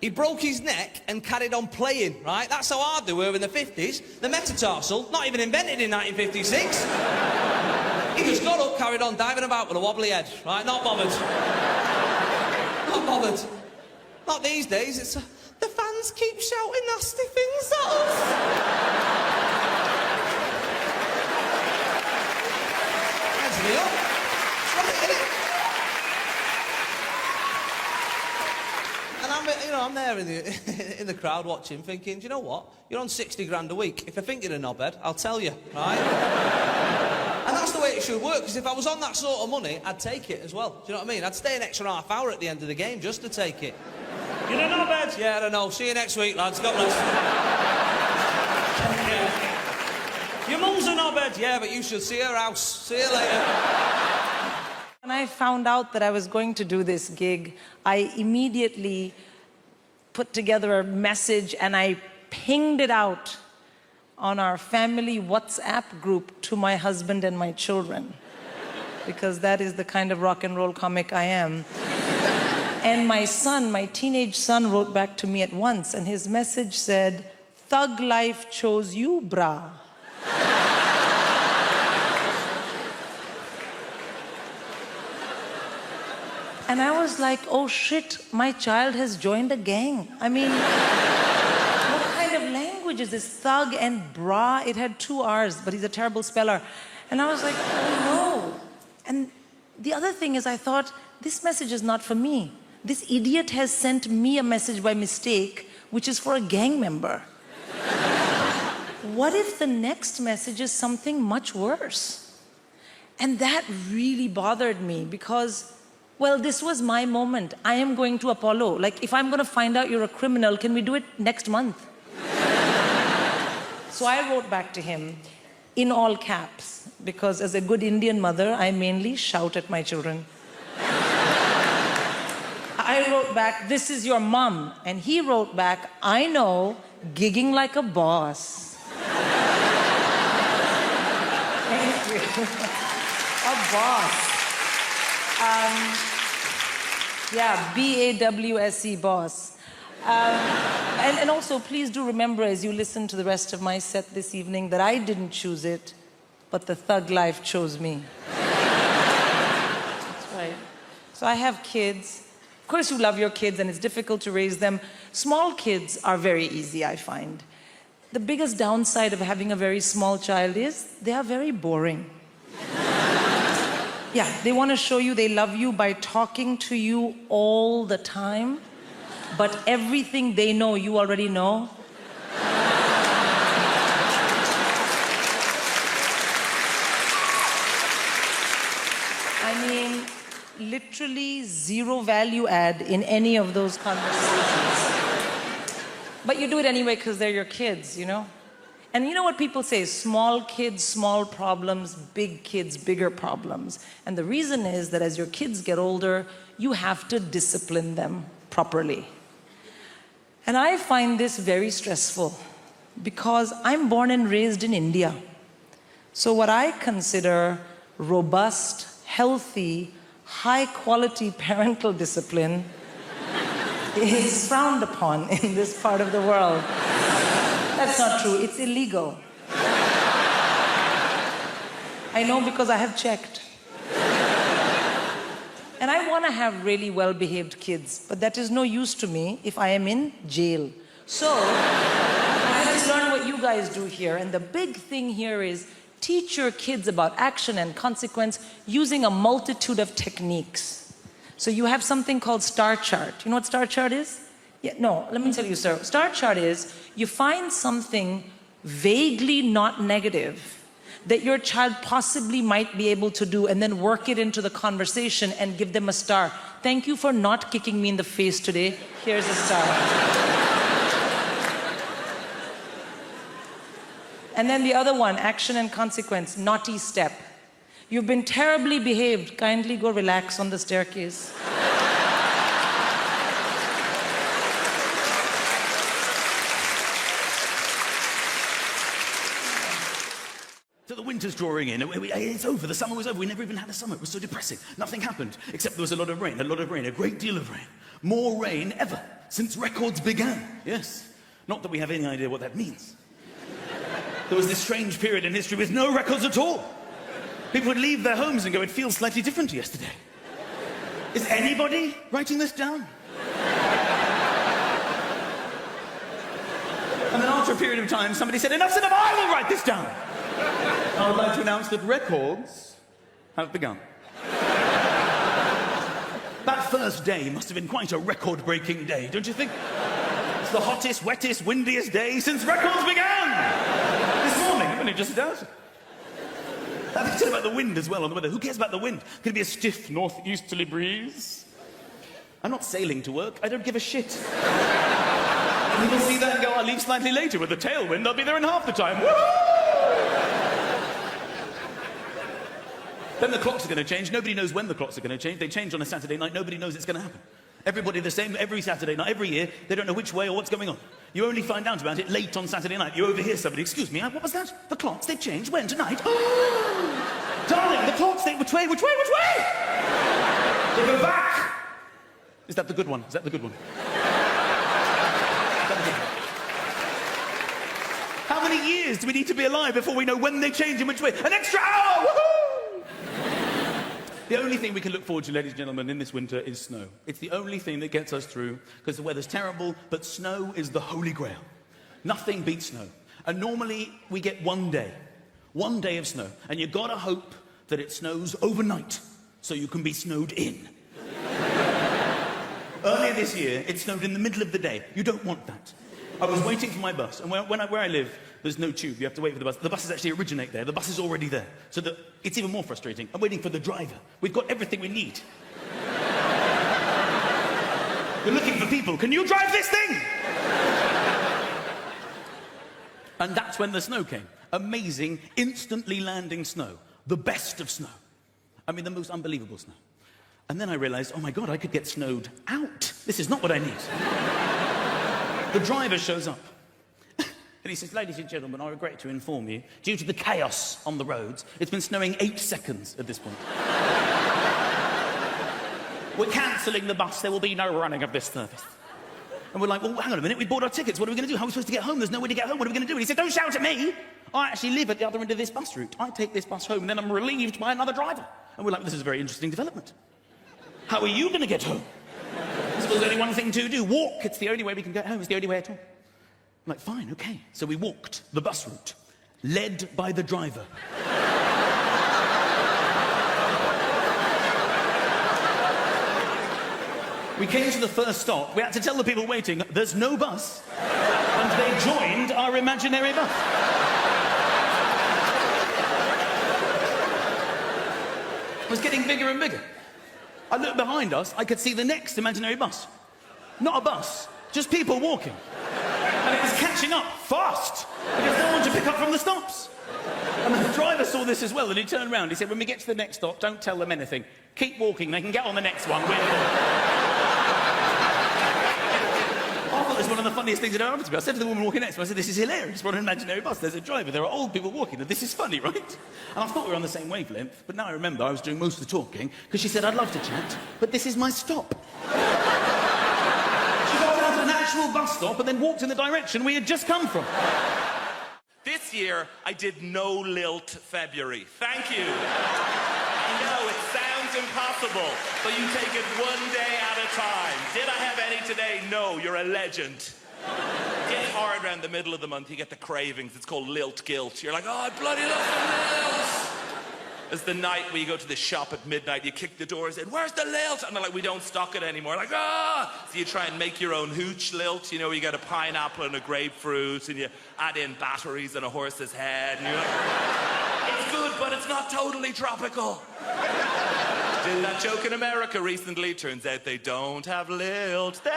He broke his neck and carried on playing, right? That's how hard they were in the 50s. The metatarsal, not even invented in 1956. He just got up, carried on diving about with a wobbly head, right? Not bothered. Not bothered. Not these days, it's the fans keep shouting nasty things at us. Hands me up. It's right, isn't it? And I'm there in the crowd watching, thinking, do you know what? You're on 60 grand a week. If I think you're a knobhead, I'll tell you, right? And that's the way it should work, because if I was on that sort of money, I'd take it as well. Do you know what I mean? I'd stay an extra half hour at the end of the game just to take it. You don't know, bed? Yeah, I don't know. See you next week, lads. God bless. Yeah. Your mum's a knobhead. Yeah, but you should see her house. See you later. When I found out that I was going to do this gig, I immediately put together a message and I pinged it out on our family WhatsApp group to my husband and my children, because that is the kind of rock and roll comic I am. And my son, my teenage son, wrote back to me at once, and his message said, "Thug life chose you, brah." And I was like, oh shit, my child has joined a gang. I mean, what kind of language is this? Thug and bra. It had 2 R's, but he's a terrible speller. And I was like, oh no. And the other thing is I thought, this message is not for me. This idiot has sent me a message by mistake, which is for a gang member. What if the next message is something much worse? And that really bothered me because, well, this was my moment. I am going to Apollo. Like, if I'm going to find out you're a criminal, can we do it next month? So I wrote back to him in all caps, because as a good Indian mother, I mainly shout at my children. I wrote back, "This is your mom." And he wrote back, "I know, gigging like a boss." Thank you. A boss. Yeah, B-A-W-S-E, boss. And also, please do remember as you listen to the rest of my set this evening that I didn't choose it, but the thug life chose me. That's right. So I have kids. Of course, you love your kids, and it's difficult to raise them. Small kids are very easy, I find. The biggest downside of having a very small child is they are very boring. Yeah, they want to show you they love you by talking to you all the time, but everything they know, you already know. I mean, literally zero value add in any of those conversations. But you do it anyway because they're your kids, you know? And you know what people say, small kids, small problems, big kids, bigger problems. And the reason is that as your kids get older, you have to discipline them properly. And I find this very stressful because I'm born and raised in India. So what I consider robust, healthy, high-quality parental discipline is frowned upon in this part of the world. That's not true. It's illegal. I know because I have checked. And I want to have really well-behaved kids, but that is no use to me if I am in jail. So, I have to learn what you guys do here, and the big thing here is teach your kids about action and consequence using a multitude of techniques. So you have something called star chart. You know what star chart is? Yeah, no, let me tell you, sir. Star chart is you find something vaguely not negative that your child possibly might be able to do and then work it into the conversation and give them a star. Thank you for not kicking me in the face today. Here's a star. And then the other one, action and consequence, naughty step. You've been terribly behaved. Kindly go relax on the staircase. So the winter's drawing in. It's over. The summer was over. We never even had a summer. It was so depressing. Nothing happened, except there was a lot of rain, a great deal of rain. More rain ever since records began. Yes. Not that we have any idea what that means. There was this strange period in history with no records at all. People would leave their homes and go, it feels slightly different to yesterday. Is anybody writing this down? And then after a period of time, somebody said, enough's enough, I will write this down. I would like to announce that records have begun. That first day must have been quite a record-breaking day, don't you think? It's the hottest, wettest, windiest day since records began! This morning, I've only just started. I've said about the wind as well on the weather. Who cares about the wind? Could it be a stiff northeasterly breeze? I'm not sailing to work. I don't give a shit. People see that and go, I'll leave slightly later with the tailwind. I'll be there in half the time. Woo! Then the clocks are going to change. Nobody knows when the clocks are going to change. They change on a Saturday night. Nobody knows it's going to happen. Everybody the same every Saturday night, every year. They don't know which way or what's going on. You only find out about it late on Saturday night. You overhear somebody, excuse me, what was that? The clocks, they've changed. When? Tonight? Oh! Darling, the clocks, which way? They go back! Is that the good one? Is that the good one? How many years do we need to be alive before we know when they change and which way? An extra hour! Woohoo! The only thing we can look forward to, ladies and gentlemen, in this winter is snow. It's the only thing that gets us through, because the weather's terrible, but snow is the holy grail. Nothing beats snow. And normally, we get one day of snow, and you've got to hope that it snows overnight, so you can be snowed in. Earlier this year, it snowed in the middle of the day. You don't want that. I was waiting for my bus, and where I live, there's no tube. You have to wait for the bus. The buses actually originate there. The bus is already there. So it's even more frustrating. I'm waiting for the driver. We've got everything we need. We're looking for people. Can you drive this thing? And that's when the snow came. Amazing, instantly landing snow. The best of snow. I mean, the most unbelievable snow. And then I realized, oh my God, I could get snowed out. This is not what I need. The driver shows up. And he says, ladies and gentlemen, I regret to inform you, due to the chaos on the roads, it's been snowing 8 seconds at this point. We're cancelling the bus. There will be no running of this service. And we're like, well, hang on a minute. We bought our tickets. What are we going to do? How are we supposed to get home? There's no way to get home. What are we going to do? And he said, don't shout at me. I actually live at the other end of this bus route. I take this bus home, and then I'm relieved by another driver. And we're like, this is a very interesting development. How are you going to get home? There's only one thing to do. Walk. It's the only way we can get home. It's the only way at all. I'm like, fine, okay. So we walked the bus route, led by the driver. We came to the first stop. We had to tell the people waiting, there's no bus. And they joined our imaginary bus. It was getting bigger and bigger. I looked behind us, I could see the next imaginary bus. Not a bus, just people walking. And it was catching up fast, because no one to pick up from the stops. And the driver saw this as well, and he turned around. He said, when we get to the next stop, don't tell them anything. Keep walking, they can get on the next one. I thought it's one of the funniest things that ever happened to me. I said to the woman walking next to me, I said, this is hilarious. We're on an imaginary bus. There's a driver. There are old people walking. And this is funny, right? And I thought we were on the same wavelength. But now I remember I was doing most of the talking because she said, I'd love to chat, but this is my stop. She got down to an actual bus stop and then walked in the direction we had just come from. This year, I did no lilt February. Thank you. I know, it sounds impossible, but you take it one day at a time. Did I have any today? No, you're a legend. It gets hard around the middle of the month, you get the cravings. It's called lilt guilt. You're like, oh, I bloody love some lilt. It's the night where you go to the shop at midnight, you kick the doors in, where's the lilt? And they're like, we don't stock it anymore. Like, ah! So you try and make your own hooch lilt, you know, where you get a pineapple and a grapefruit, and you add in batteries and a horse's head, and you're like, it's good, but it's not totally tropical. Did that joke in America recently. Turns out they don't have lilt there.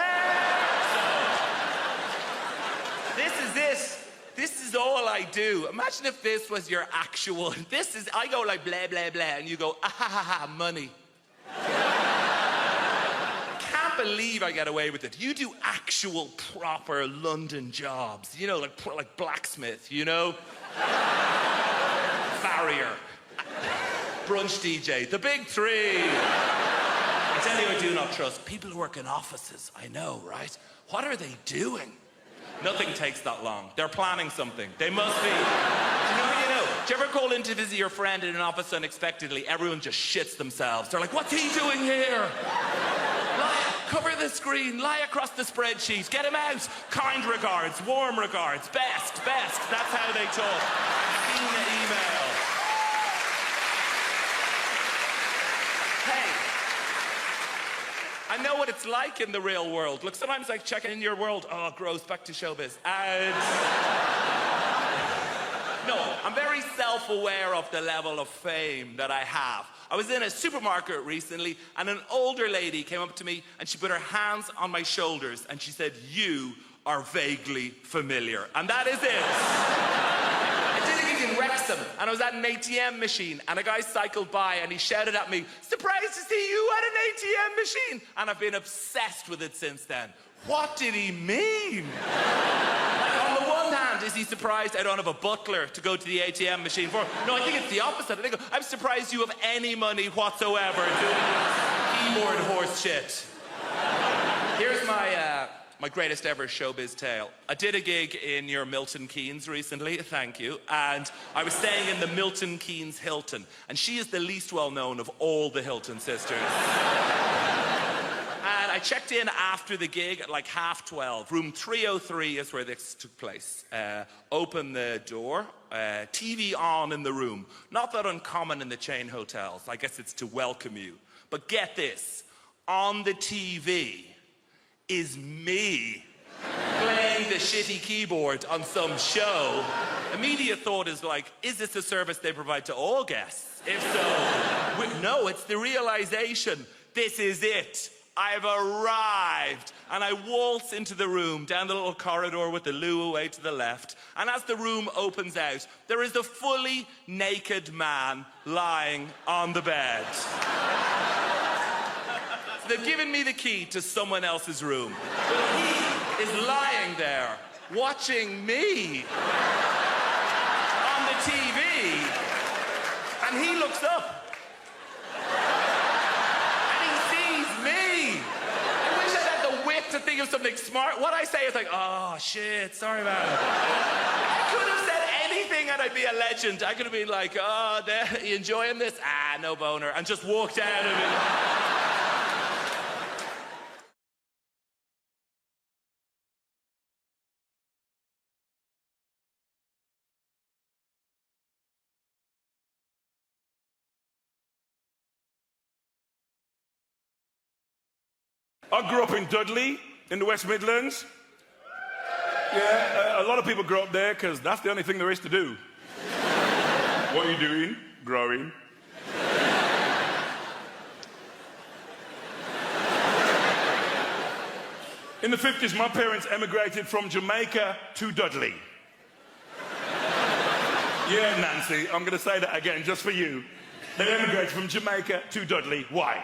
So, this is it. This is all I do. Imagine if this was your actual... I go like blah, blah, blah, and you go, ah, ha, ha, ha, money. Can't believe I get away with it. You do actual, proper London jobs. You know, like blacksmith, you know? Farrier. Brunch DJ. The big three. I tell you, I do not trust. People who work in offices, I know, right? What are they doing? Nothing takes that long. They're planning something. They must be. You know. Do you ever call in to visit your friend in an office unexpectedly? Everyone just shits themselves. They're like, what's he doing here? Cover the screen, lie across the spreadsheet, get him out. Kind regards, warm regards, best. That's how they talk. In the email. Hey. I know what it's like in the real world. Look, sometimes I check in your world. Oh, gross, back to showbiz. And... No, I'm very self-aware of the level of fame that I have. I was in a supermarket recently, and an older lady came up to me, and she put her hands on my shoulders, and she said, you are vaguely familiar. And that is it. I did a gig in Wrexham, and I was at an ATM machine, and a guy cycled by, and he shouted at me, surprised to see you at an ATM machine. And I've been obsessed with it since then. What did he mean? Like, on the one hand, is he surprised I don't have a butler to go to the ATM machine for? No, I think it's the opposite. I think I'm surprised you have any money whatsoever doing keyboard horse shit. Here's my greatest ever showbiz tale. I did a gig in your Milton Keynes recently, thank you, and I was staying in the Milton Keynes Hilton, and she is the least well-known of all the Hilton sisters. And I checked in after the gig at like 12:30. Room 303 is where this took place. Open the door, TV on in the room. Not that uncommon in the chain hotels. I guess it's to welcome you. But get this, on the TV is me playing the shitty keyboard on some show. Immediate thought is like, is this a service they provide to all guests? If so, no, it's the realization, this is it. I've arrived, and I waltz into the room, down the little corridor with the loo away to the left, and as the room opens out, there is a fully naked man lying on the bed. So they've given me the key to someone else's room, but he is lying there, watching me on the TV, and he looks up. To think of something smart. What I say is like, oh shit, sorry man. I could have said anything and I'd be a legend. I could have been like, oh, you enjoying this? Ah, no boner. And just walked out of it. I grew up in Dudley, in the West Midlands. Yeah, a lot of people grow up there because that's the only thing there is to do. What are you doing? Growing. In the 50s, my parents emigrated from Jamaica to Dudley. Yeah, Nancy, I'm going to say that again just for you. They emigrated from Jamaica to Dudley. Why?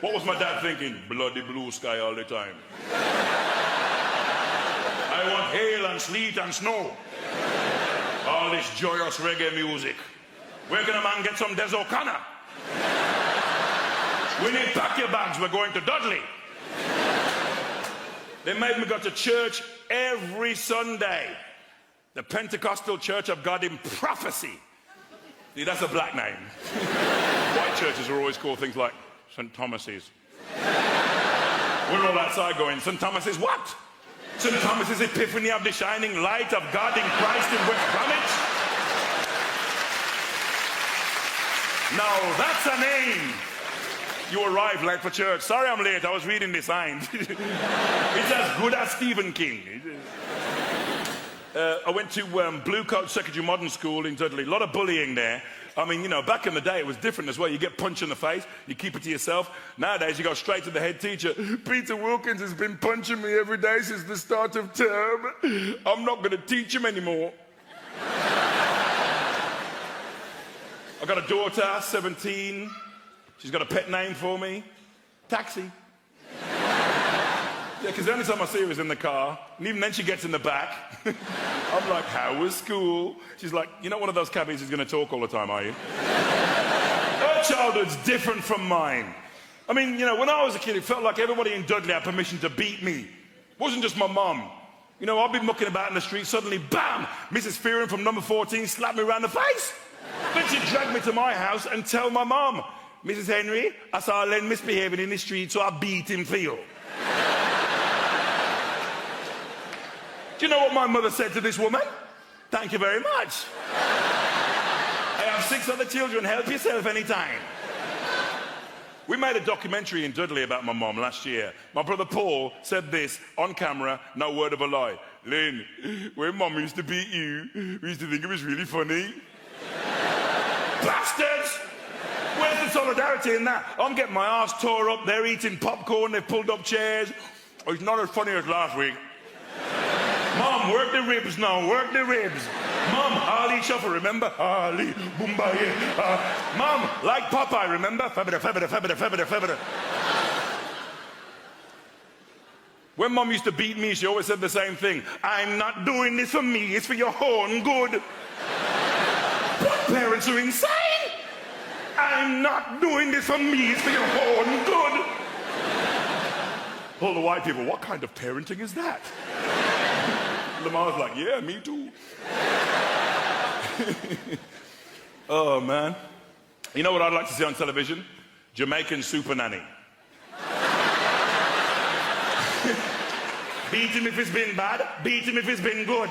What was my dad thinking? Bloody blue sky all the time. I want hail and sleet and snow. All this joyous reggae music. Where can a man get some Des O'Connor? We need pack your bags, we're going to Dudley. They made me go to church every Sunday. The Pentecostal Church of God in Prophecy. See, that's a black name. White churches are always called things like St. Thomas's. We're all outside going, St. Thomas's what? St. Thomas's Epiphany of the Shining Light of God in Christ in West Bromwich? Now, that's a name. You arrived late for church. Sorry I'm late, I was reading the signs. It's as good as Stephen King. I went to Blue Coat Secondary Modern School in Dudley. A lot of bullying there. I mean, you know, back in the day it was different as well. You get punched in the face, you keep it to yourself. Nowadays you go straight to the head teacher. Peter Wilkins has been punching me every day since the start of term. I'm not going to teach him anymore. I got a daughter, 17. She's got a pet name for me. Taxi. Yeah, because the only time I see her is in the car, and even then she gets in the back. I'm like, how was school? She's like, you're not one of those cabbies who's going to talk all the time, are you? Her childhood's different from mine. I mean, you know, when I was a kid, it felt like everybody in Dudley had permission to beat me. It wasn't just my mum. You know, I'd be mucking about in the street, suddenly, bam, Mrs. Fearon from number 14 slapped me around the face. Then she'd drag me to my house and tell my mum, Mrs. Henry, I saw Len misbehaving in the street, so I beat him for you. Do you know what my mother said to this woman? Thank you very much. I have 6 other children, help yourself anytime. We made a documentary in Dudley about my mum last year. My brother Paul said this on camera, no word of a lie. Len, when mum used to beat you, we used to think it was really funny. Bastards! Where's the solidarity in that? I'm getting my arse tore up, they're eating popcorn, they've pulled up chairs. Oh, it's not as funny as last week. Mom, work the ribs now, work the ribs. Mom, Harley Shuffle, remember? Harley, Boombaye. Mom, like Popeye, remember? Fabida, fabida, fabida, fabida, fabida. When Mom used to beat me, she always said the same thing. I'm not doing this for me, it's for your own good. What parents are insane? I'm not doing this for me, it's for your own good. All the white people, what kind of parenting is that? Lamar's like, yeah, me too. Oh, man. You know what I'd like to see on television? Jamaican Super Nanny. Beat him if it's been bad, beat him if it's been good.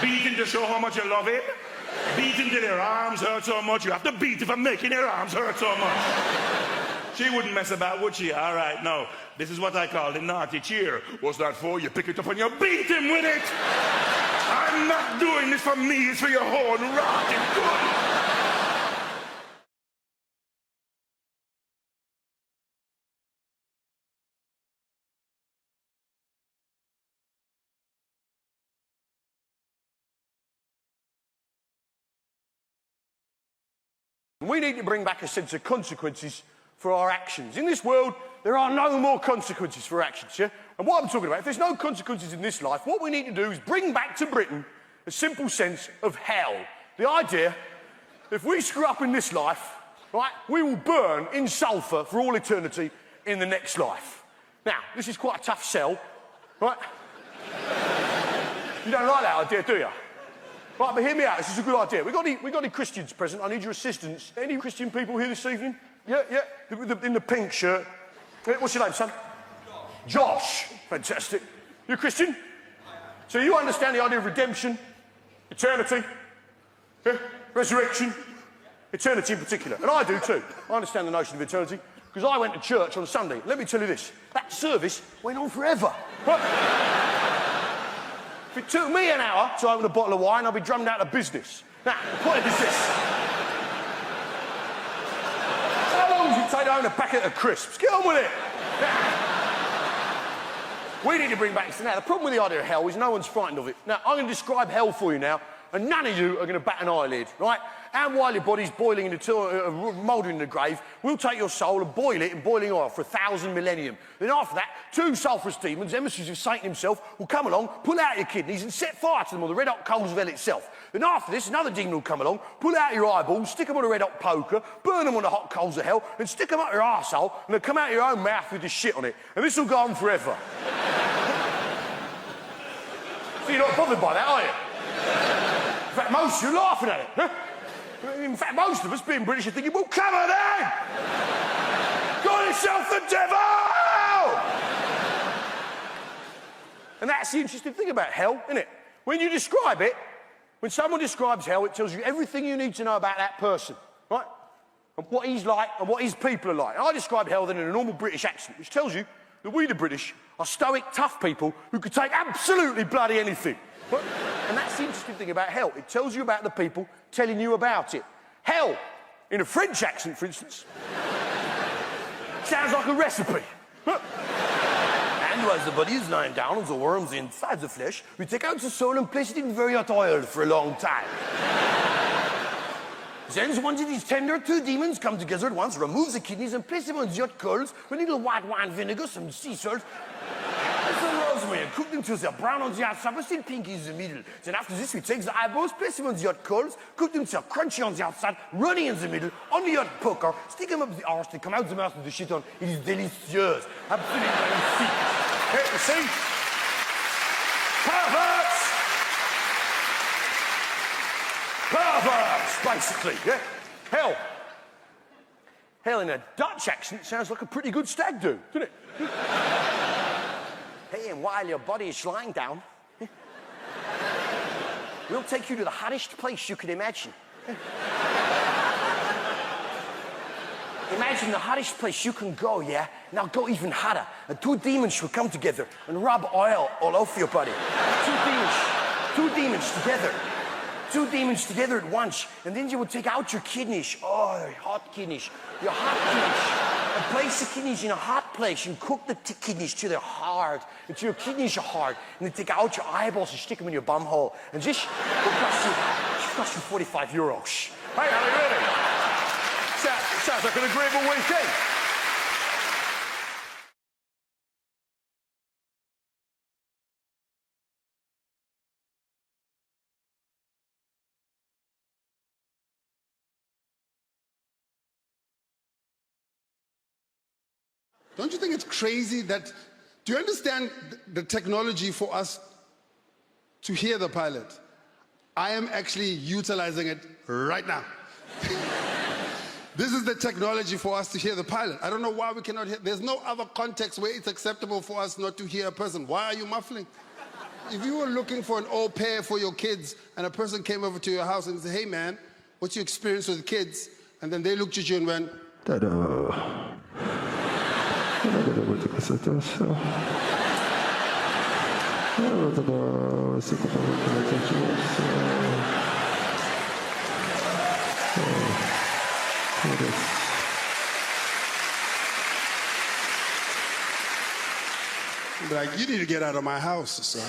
Beat him to show how much you love him. Beat him till their arms hurt so much. You have to beat him for making their arms hurt so much. She wouldn't mess about, would she? All right, no. This is what I call the naughty cheer. What's that for? You pick it up and you beat him with it. I'm not doing this for me, it's for your own rotten good. We need to bring back a sense of consequences for our actions. In this world, there are no more consequences for actions, yeah? And what I'm talking about, if there's no consequences in this life, what we need to do is bring back to Britain a simple sense of hell. The idea, if we screw up in this life, right, we will burn in sulphur for all eternity in the next life. Now, this is quite a tough sell, right? You don't like that idea, do you? Right, but hear me out, this is a good idea. We got any Christians present? I need your assistance. Any Christian people here this evening? Yeah, in the pink shirt. What's your name, son? Josh. Fantastic. You're a Christian? So you understand the idea of redemption, eternity, yeah? Resurrection, eternity in particular. And I do too. I understand the notion of eternity because I went to church on Sunday. Let me tell you this, that service went on forever. Right? If it took me an hour to open a bottle of wine, I'd be drummed out of business. Now, the point is this. How long does it take to own a packet of crisps? Get on with it. Now, we need to bring back this. Now, the problem with the idea of hell is no one's frightened of it. Now, I'm going to describe hell for you now, and none of you are going to bat an eyelid, right? And while your body's boiling in the mouldering in the grave, we'll take your soul and boil it in boiling oil for 1,000 millennium. Then after that, 2 sulphurous demons, emissaries of Satan himself, will come along, pull out your kidneys and set fire to them on the red-hot coals of hell itself. Then after this, another demon will come along, pull out your eyeballs, stick them on a red-hot poker, burn them on the hot coals of hell, and stick them up your arsehole, and they'll come out your own mouth with the shit on it. And this will go on forever. So you're not bothered by that, are you? In fact, most of you are laughing at it. Huh? In fact, most of us, being British, are thinking, well, come on then! Call yourself the devil! And that's the interesting thing about hell, isn't it? When you describe it, when someone describes hell, it tells you everything you need to know about that person, right? And what he's like and what his people are like. And I describe hell then in a normal British accent, which tells you that we, the British, are stoic, tough people who could take absolutely bloody anything. Right? And that's the interesting thing about hell. It tells you about the people telling you about it. Hell, in a French accent, for instance, sounds like a recipe. And while the body is lying down and the worms inside the flesh, we take out the soul and place it in very hot oil for a long time. Then one of these tender 2 demons come together at once, remove the kidneys and place them on the hot coals with a little white wine vinegar, some sea salt, and some rosemary, and cook them till they're brown on the outside but still pink in the middle. Then after this we take the eyeballs, place them on the hot coals, cook them till they're crunchy on the outside, runny in the middle, on the hot poker, stick them up the arse, they come out the mouth with the shit on. It is delicious. Absolutely magnifique. Hey, you see? Perverts! Perverts, basically, yeah? Hell. Hell in a Dutch accent sounds like a pretty good stag do, doesn't it? Hey, and while your body is lying down, we'll take you to the hottest place you can imagine. Imagine the hottest place you can go, yeah? Now go even hotter. And 2 demons will come together and rub oil all over your body. 2 demons together. 2 demons together at once. And then you will take out your kidneys. Oh, your hot kidneys. Your hot kidneys. And place the kidneys in a hot place and cook the kidneys till they're hard. Until your kidneys are hard. And then take out your eyeballs and stick them in your bum hole. And this will cost you 45 euros. Hey, are you ready? Sounds like an agreeable weekend. Don't you think it's crazy that, do you understand the technology for us to hear the pilot? I am actually utilizing it right now. This is the technology for us to hear the pilot. I don't know why we cannot hear. There's no other context where it's acceptable for us not to hear a person. Why are you muffling? If you were looking for an au pair for your kids and a person came over to your house and said, hey man, what's your experience with kids? And then they looked at you and went, ta-da. Like, you need to get out of my house, son.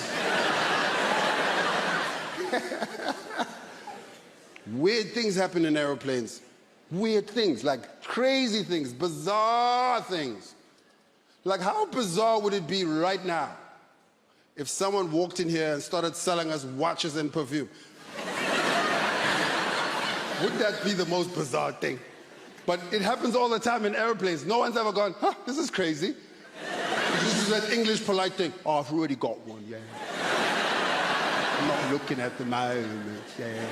Weird things happen in airplanes. Weird things, like crazy things, bizarre things. Like, how bizarre would it be right now if someone walked in here and started selling us watches and perfume? Wouldn't that be the most bizarre thing? But it happens all the time in airplanes. No one's ever gone, huh, this is crazy. This is that English polite thing. Oh, I've already got one, yeah. I'm not looking at the moment, yeah.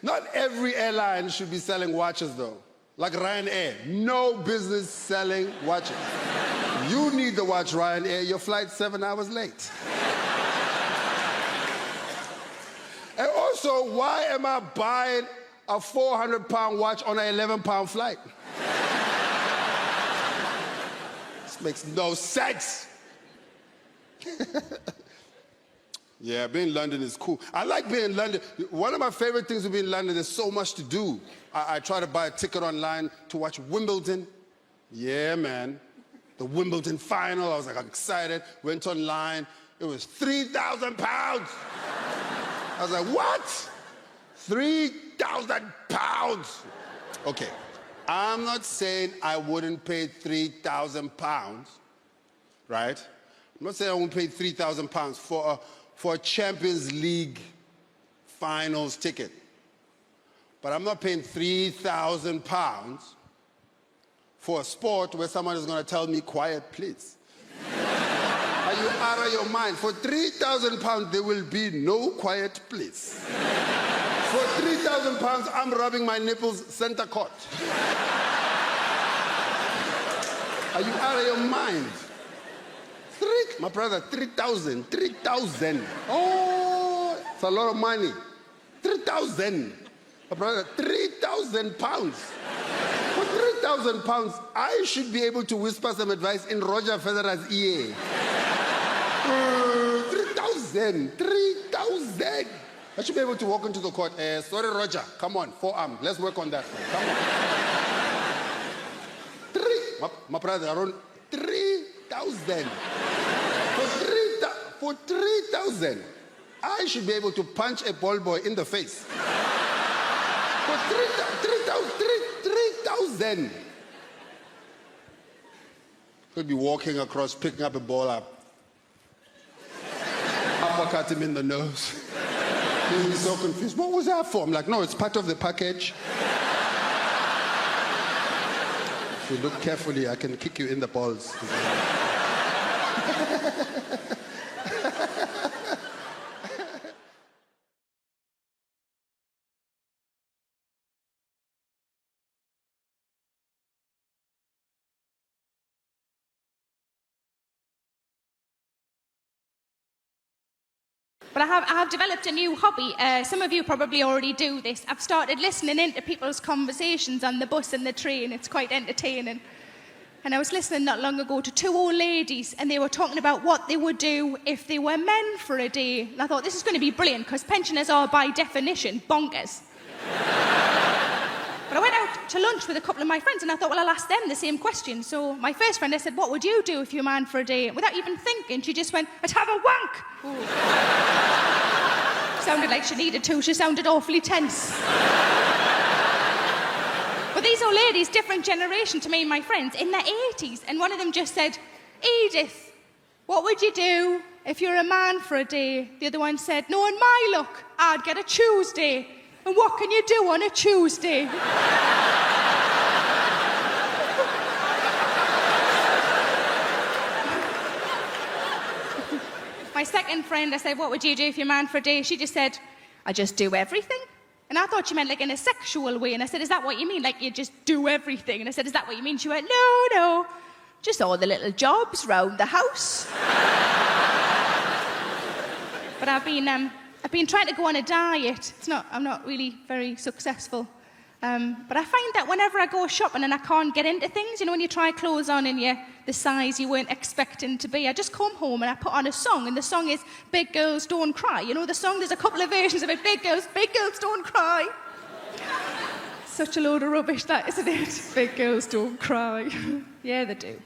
Not every airline should be selling watches, though. Like Ryanair, no business selling watches. You need the watch, Ryanair. Your flight's 7 hours late. And also, why am I buying a 400-pound watch on an 11-pound flight? This makes no sense. Yeah, being in London is cool. I like being in London. One of my favorite things with being in London, there's so much to do. I try to buy a ticket online to watch Wimbledon. Yeah, man. The Wimbledon final, I was like, I'm excited. Went online. It was 3,000 pounds. I was like, what? 3,000 pounds. Okay, I'm not saying I wouldn't pay 3,000 pounds, right? I'm not saying I won't pay 3,000 pounds for a Champions League finals ticket. But I'm not paying 3,000 pounds for a sport where someone is going to tell me, quiet, please. Are you out of your mind? For 3,000 pounds, there will be no quiet, please. For 3,000 pounds, I'm rubbing my nipples center court. Are you out of your mind? My brother, 3,000. Oh, it's a lot of money. 3,000. My brother, 3,000 pounds. For 3,000 pounds, I should be able to whisper some advice in Roger Federer's ear. 3,000. I should be able to walk into the court. Sorry, Roger. Come on, forearm. Let's work on that. Come on. My brother, around 3,000. For 3,000, I should be able to punch a ball boy in the face. For 3,000. Could be walking across, picking up a ball up. Uppercut him in the nose. He'll be so confused. What was that for? I'm like, no, it's part of the package. If you look carefully, I can kick you in the balls. But I have developed a new hobby. Some of you probably already do this. I've started listening into people's conversations on the bus and the train. It's quite entertaining. And I was listening not long ago to two old ladies, and they were talking about what they would do if they were men for a day. And I thought, this is going to be brilliant, because pensioners are, by definition, bonkers. But I went out to lunch with a couple of my friends, and I thought, well, I'll ask them the same question. So my first friend, I said, what would you do if you were a man for a day? Without even thinking, she just went, I'd have a wank. Sounded like she needed to. She sounded awfully tense. But these old ladies, different generation to me and my friends, in their 80s, and one of them just said, Edith, what would you do if you're a man for a day? The other one said, no, in my luck, I'd get a Tuesday. And what can you do on a Tuesday? My second friend, I said, what would you do if you're a man for a day? She just said, I just do everything. And I thought she meant like in a sexual way. And I said, is that what you mean? Like you just do everything? And I said, is that what you mean? She went, no, just all the little jobs round the house. But I've been trying to go on a diet. I'm not really very successful. But I find that whenever I go shopping and I can't get into things, you know, when you try clothes on and you're the size you weren't expecting to be, I just come home and I put on a song, and the song is Big Girls Don't Cry. You know the song? There's a couple of versions of it. Big girls don't cry. Such a load of rubbish, that, isn't it? Big girls don't cry. Yeah, they do.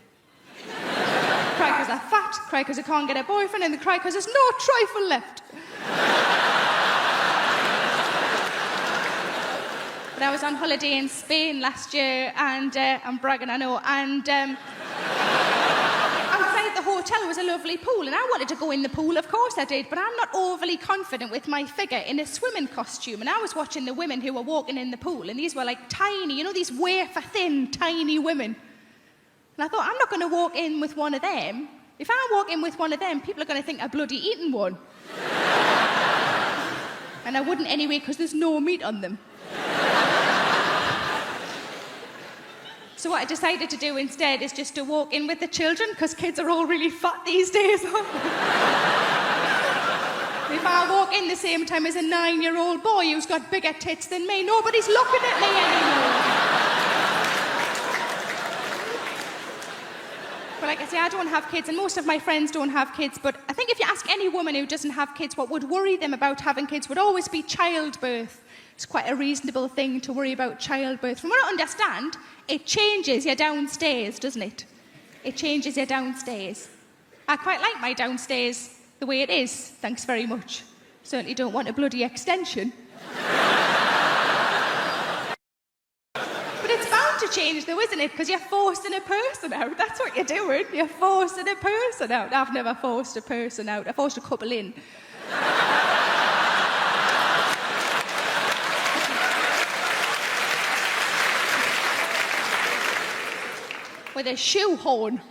Cry because they're fat, cry because they can't get a boyfriend, and they cry because there's no trifle left. But I was on holiday in Spain last year, and I'm bragging, I know, and outside the hotel was a lovely pool, and I wanted to go in the pool, of course I did, but I'm not overly confident with my figure in a swimming costume, and I was watching the women who were walking in the pool, and these were like tiny, you know, these wafer-thin, tiny women. And I thought, I'm not going to walk in with one of them. If I walk in with one of them, people are going to think I've bloody eaten one. And I wouldn't anyway, because there's no meat on them. So what I decided to do instead is just to walk in with the children, because kids are all really fat these days. If I walk in the same time as a 9-year-old boy who's got bigger tits than me, nobody's looking at me anymore. But like I say, I don't have kids, and most of my friends don't have kids, but I think if you ask any woman who doesn't have kids what would worry them about having kids would always be childbirth. It's quite a reasonable thing to worry about childbirth. From what I understand, it changes you downstairs, doesn't it? It changes you downstairs. I quite like my downstairs. the way it is. Thanks very much. Certainly don't want a bloody extension. But it's bound to change though, isn't it? Because you're forcing a person out. That's what you're doing. You're forcing a person out. I've never forced a person out. I forced a couple in. With a shoehorn.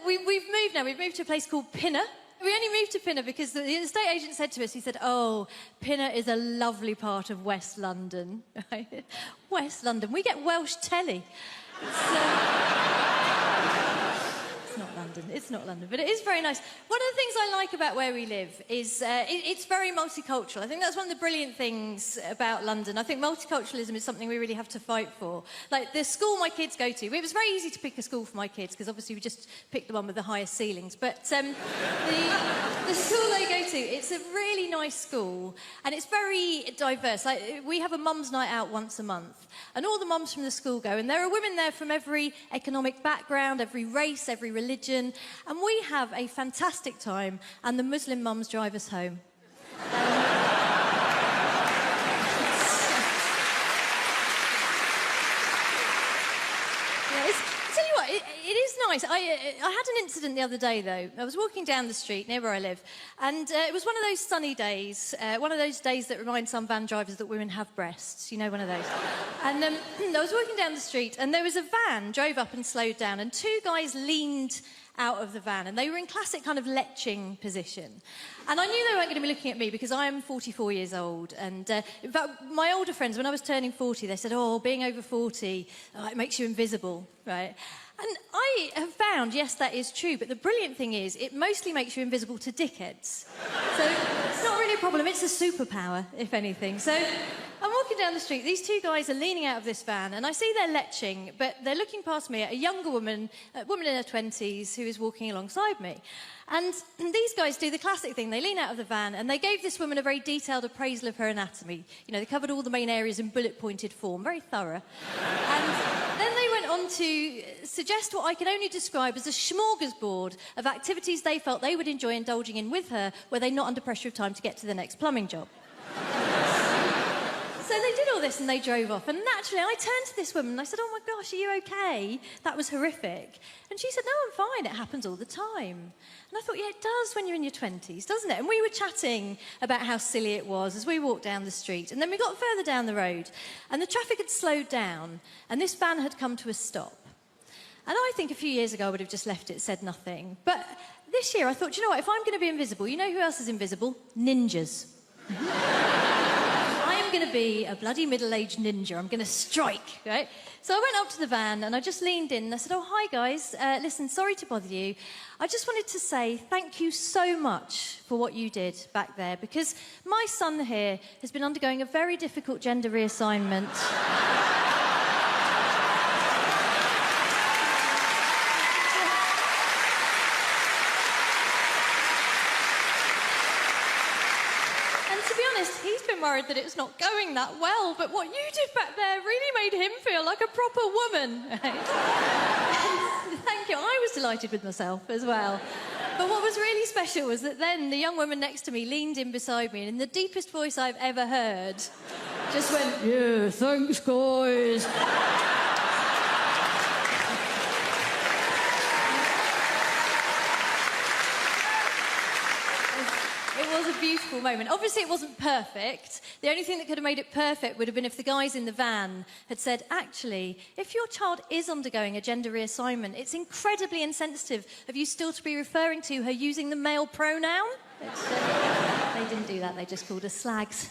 We've moved now. We've moved to a place called Pinner. We only moved to Pinner because the estate agent said to us, he said, oh, Pinner is a lovely part of West London. West London. We get Welsh telly. It's not London. It's not London. But it is very nice. One of the things I like about where we live is it's very multicultural. I think that's one of the brilliant things about London. I think multiculturalism is something we really have to fight for. Like the school my kids go to, it was very easy to pick a school for my kids because obviously we just picked the one with the highest ceilings. But the school they go to, it's a really nice school and it's very diverse. Like we have a mum's night out once a month and all the mums from the school go and there are women there from every economic background, every race, every religion, and we have a fantastic time and the Muslim mums drive us home. Tell you what, it is nice. I had an incident the other day, though. I was walking down the street near where I live, and it was one of those sunny days, one of those days that remind some van drivers that women have breasts. You know, one of those. And I was walking down the street, and there was a van drove up and slowed down, and two guys leaned out of the van, and they were in classic kind of leching position. And I knew they weren't going to be looking at me because I am 44 years old. And in fact, my older friends, when I was turning 40, they said, oh, being over 40, it makes you invisible, right? And I have found, yes, that is true, but the brilliant thing is it mostly makes you invisible to dickheads. So it's not really a problem, it's a superpower, if anything. So I'm walking down the street, these two guys are leaning out of this van, and I see they're leching, but they're looking past me at a younger woman, a woman in her 20s, who is walking alongside me. And these guys do the classic thing. They lean out of the van and they gave this woman a very detailed appraisal of her anatomy. You know, they covered all the main areas in bullet-pointed form, very thorough. And then they went on to suggest what I can only describe as a smorgasbord of activities they felt they would enjoy indulging in with her, where they're not under pressure of time to get to the next plumbing job. So they did all this and they drove off. And naturally, I turned to this woman and I said, oh my gosh, are you okay? That was horrific. And she said, no, I'm fine. It happens all the time. And I thought, yeah, it does when you're in your 20s, doesn't it? And we were chatting about how silly it was as we walked down the street. And then we got further down the road and the traffic had slowed down and this van had come to a stop. And I think a few years ago I would have just left it, said nothing. But this year I thought, you know what, if I'm going to be invisible, you know who else is invisible? Ninjas. I am going to be a bloody middle-aged ninja. I'm going to strike, right? So I went up to the van and I just leaned in and I said, oh, hi, guys. Listen, sorry to bother you. I just wanted to say thank you so much for what you did back there because my son here has been undergoing a very difficult gender reassignment. He's been worried that it's not going that well, but what you did back there really made him feel like a proper woman. Thank you. I was delighted with myself as well. But what was really special was that then the young woman next to me leaned in beside me and in the deepest voice I've ever heard, just went, yeah, thanks, guys. It was a beautiful moment. Obviously, it wasn't perfect. The only thing that could have made it perfect would have been if the guys in the van had said, actually, if your child is undergoing a gender reassignment, it's incredibly insensitive of you still to be referring to her using the male pronoun. They didn't do that. They just called us slags.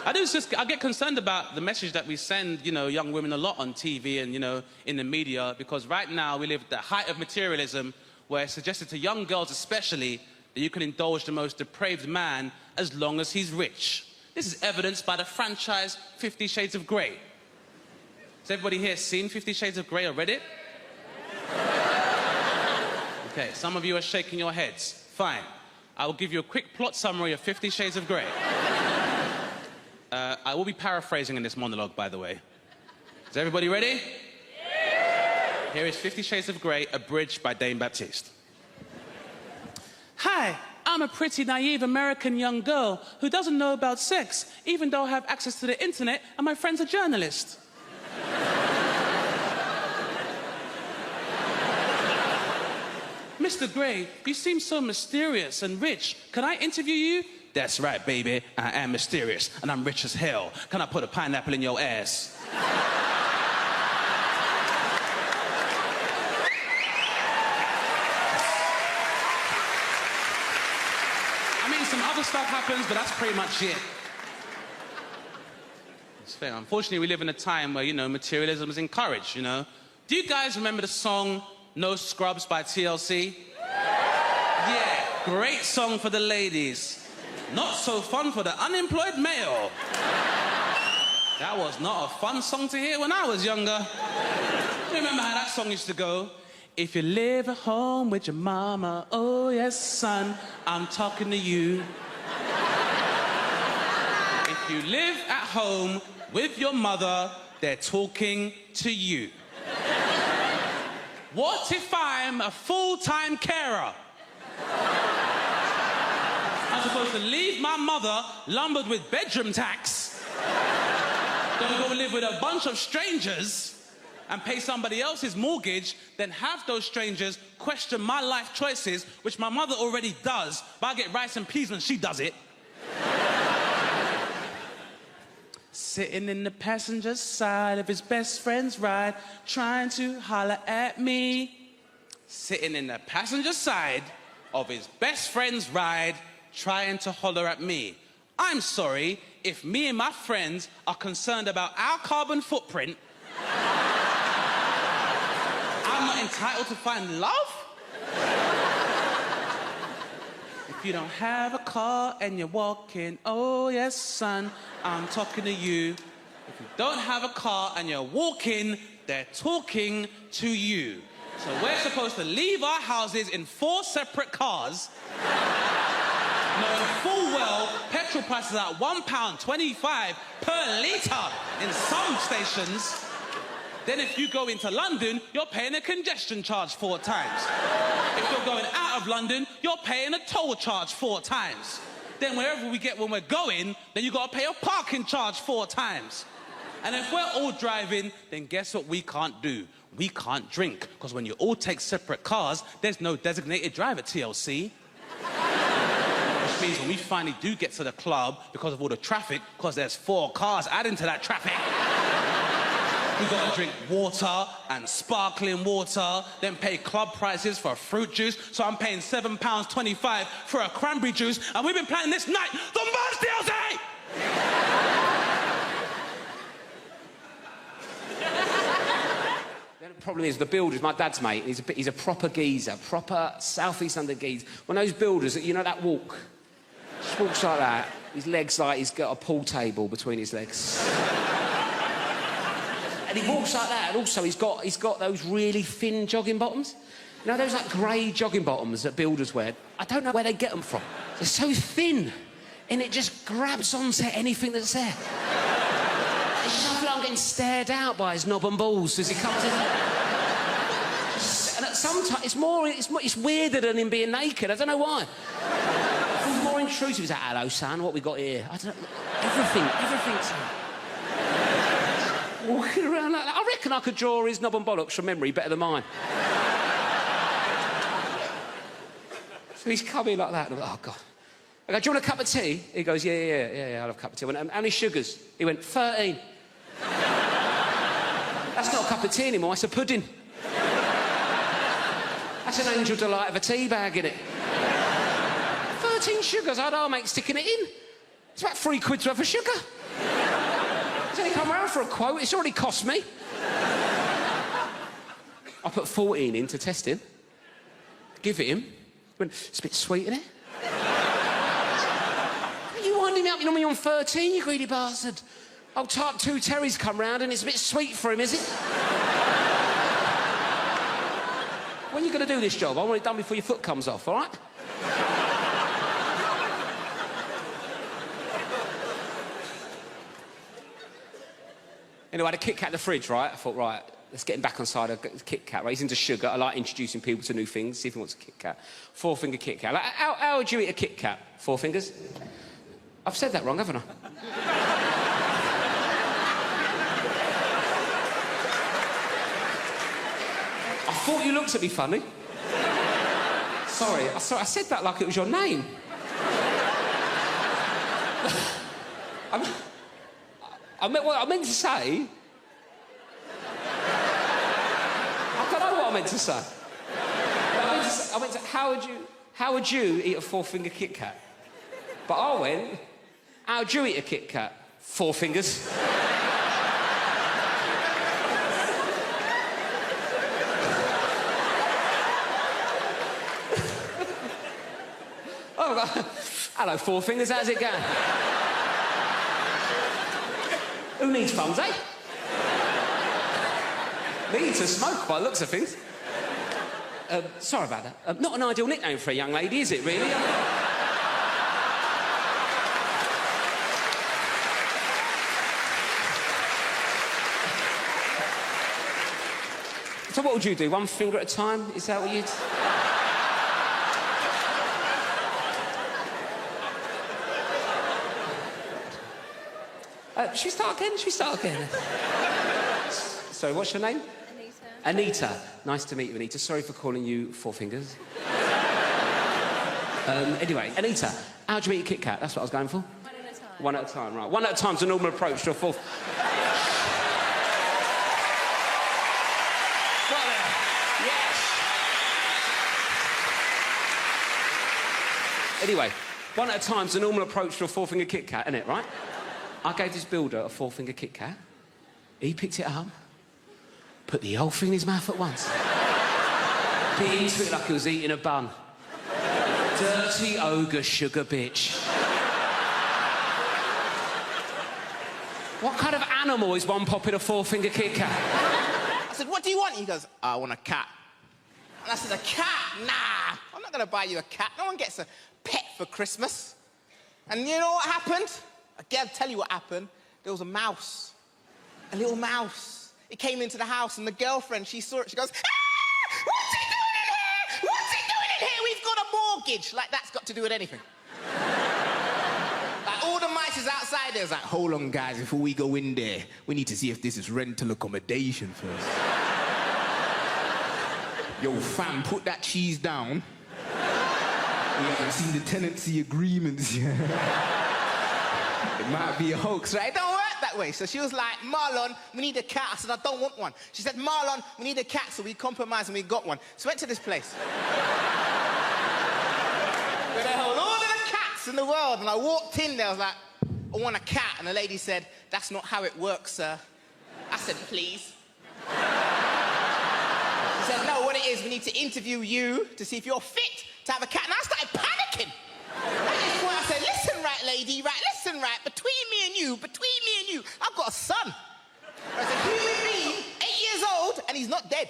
I get concerned about the message that we send, young women a lot on TV and, in the media, because right now we live at the height of materialism, where it's suggested to young girls especially that you can indulge the most depraved man as long as he's rich. This is evidenced by the franchise 50 Shades of Grey. Has everybody here seen 50 Shades of Grey or read it? Okay, some of you are shaking your heads. Fine. I will give you a quick plot summary of 50 Shades of Grey. I will be paraphrasing in this monologue, by the way. Is everybody ready? Yeah! Here is 50 Shades of Grey, abridged by Dame Baptiste. Hi, I'm a pretty naive American young girl who doesn't know about sex, even though I have access to the internet and my friend's a journalist. Mr. Grey, you seem so mysterious and rich. Can I interview you? That's right, baby. I am mysterious, and I'm rich as hell. Can I put a pineapple in your ass? I mean, some other stuff happens, but that's pretty much it. It's fair. Unfortunately, we live in a time where, you know, materialism is encouraged, you know? Do you guys remember the song No Scrubs by TLC? Yeah, great song for the ladies. Not so fun for the unemployed male. That was not a fun song to hear when I was younger. Remember how that song used to go? If you live at home with your mama, oh yes, son, I'm talking to you. If you live at home with your mother, they're talking to you. What if I'm a full-time carer? I'm supposed to leave my mother lumbered with bedroom tax, then go live with a bunch of strangers and pay somebody else's mortgage, then have those strangers question my life choices, which my mother already does, but I get rice and peas when she does it. Sitting in the passenger side of his best friend's ride, trying to holler at me. Sitting in the passenger side of his best friend's ride, trying to holler at me. I'm sorry, if me and my friends are concerned about our carbon footprint, I'm not entitled to find love? If you don't have a car and you're walking, oh yes, son, I'm talking to you. If you don't have a car and you're walking, they're talking to you. So we're supposed to leave our houses in 4 separate cars, knowing full well petrol prices are at £1.25 per litre in some stations. Then if you go into London, you're paying a congestion charge 4 times. If you're going out of London, you're paying a toll charge 4 times. Then wherever we get when we're going, then you got to pay a parking charge 4 times. And if we're all driving, then guess what we can't do? We can't drink, because when you all take separate cars, there's no designated driver, TLC. Which means when we finally do get to the club, because of all the traffic, because there's 4 cars adding to that traffic, we've got to drink water and sparkling water, then pay club prices for fruit juice. So I'm paying £7.25 for a cranberry juice, and we've been planning this night the most DLC! The problem is the builders, my dad's mate, he's a proper geezer, proper South East London geezer. One of those builders that, you know, that walk, just walks like that, his legs like he's got a pool table between his legs. And he walks like that, and also he's got those really thin jogging bottoms. You know, those like grey jogging bottoms that builders wear? I don't know where they get them from. They're so thin, and it just grabs onto anything that's there. I feel like I'm getting stared out by his knob and balls as he comes in. And sometimes it's weirder than him being naked. I don't know why. It feels more intrusive. He's like, hello, son, what we got here? I don't know. Everything's... Walking around like that. I reckon I could draw his knob and bollocks from memory better than mine. So he's coming like that, and I'm like, oh, God. I go, do you want a cup of tea? He goes, yeah, I'll have a cup of tea. I went, how many sugars? He went, 13. That's not a cup of tea anymore, it's a pudding. That's an Angel Delight of a tea bag, innit? 13 sugars, how'd I make sticking it in? It's about £3 worth of sugar. He's only come round for a quote, it's already cost me. I put 14 in to test him. Give it him. He went, it's a bit sweet, innit? You winding me up, you're on 13, you greedy bastard. Old Type 2 Terry's come round and it's a bit sweet for him, is it? When are you going to do this job? I want it done before your foot comes off, all right? Anyway, I had a Kit Kat in the fridge, right? I thought, right, let's get him back on side of Kit Kat, right? He's into sugar. I like introducing people to new things, see if he wants a Kit Kat. 4-finger Kit Kat. Like, how would you eat a Kit Kat? 4 fingers? I've said that wrong, haven't I? I thought you looked at me funny. Sorry, I said that like it was your name. I meant to say... I don't know what I meant to say. I meant to how would you eat a 4-finger Kit Kat? But I went, how would you eat a Kit Kat? 4 fingers. Hello, 4 fingers, how's it going? Who needs phones, eh? Me to smoke by the looks of things. Sorry about that. Not an ideal nickname for a young lady, is it, really? So what would you do? 1 finger at a time? Is that what you'd... Should we start again? Sorry, what's your name? Anita. Nice to meet you, Anita. Sorry for calling you 4 fingers. Anyway, Anita, how'd you eat a Kit Kat? That's what I was going for. 1 at a time. 1 at a time, right. 1 at a time's a normal approach to a 4th. Anyway, 1 at a time's a normal approach to a 4-finger Kit Kat, isn't it, right? I gave this builder a 4-finger Kit Kat. He picked it up, put the whole thing in his mouth at once. Bit into it like he was eating a bun. Dirty ogre sugar bitch. What kind of animal is one popping a 4-finger Kit Kat? I said, what do you want? He goes, I want a cat. And I said, a cat? Nah, I'm not going to buy you a cat. No one gets a pet for Christmas. And you know what happened? I'll tell you what happened. There was a mouse. A little mouse. It came into the house, and the girlfriend, she saw it. She goes, ah! What's he doing in here? What's he doing in here? We've got a mortgage. Like, that's got to do with anything. Like, all the mice is outside there. It's like, hold on, guys. Before we go in there, we need to see if this is rental accommodation first. Yo, fam, put that cheese down. We haven't seen the tenancy agreements yet. It might be a hoax, right? It don't work that way. So she was like, Marlon, we need a cat. I said, I don't want one. She said, Marlon, we need a cat. So we compromised and we got one. So we went to this place. Where they hold all of the cats in the world. And I walked in there, I was like, I want a cat. And the lady said, that's not how it works, sir. I said, please. She said, no, what it is, we need to interview you to see if you're fit to have a cat. And I started panicking. At this point, I said, listen, right, lady, right, listen, right, between me and you, I've got a son. There's a human being, 8 years old, and he's not dead.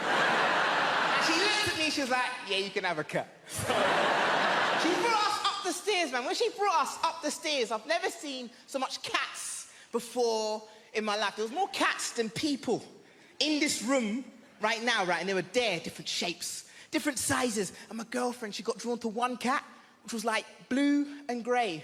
And she looked at me, she was like, yeah, you can have a cat. She brought us up the stairs, man. When she brought us up the stairs, I've never seen so much cats before in my life. There was more cats than people in this room right now, right, and they were there, different shapes, different sizes. And my girlfriend, she got drawn to one cat, which was like blue and grey.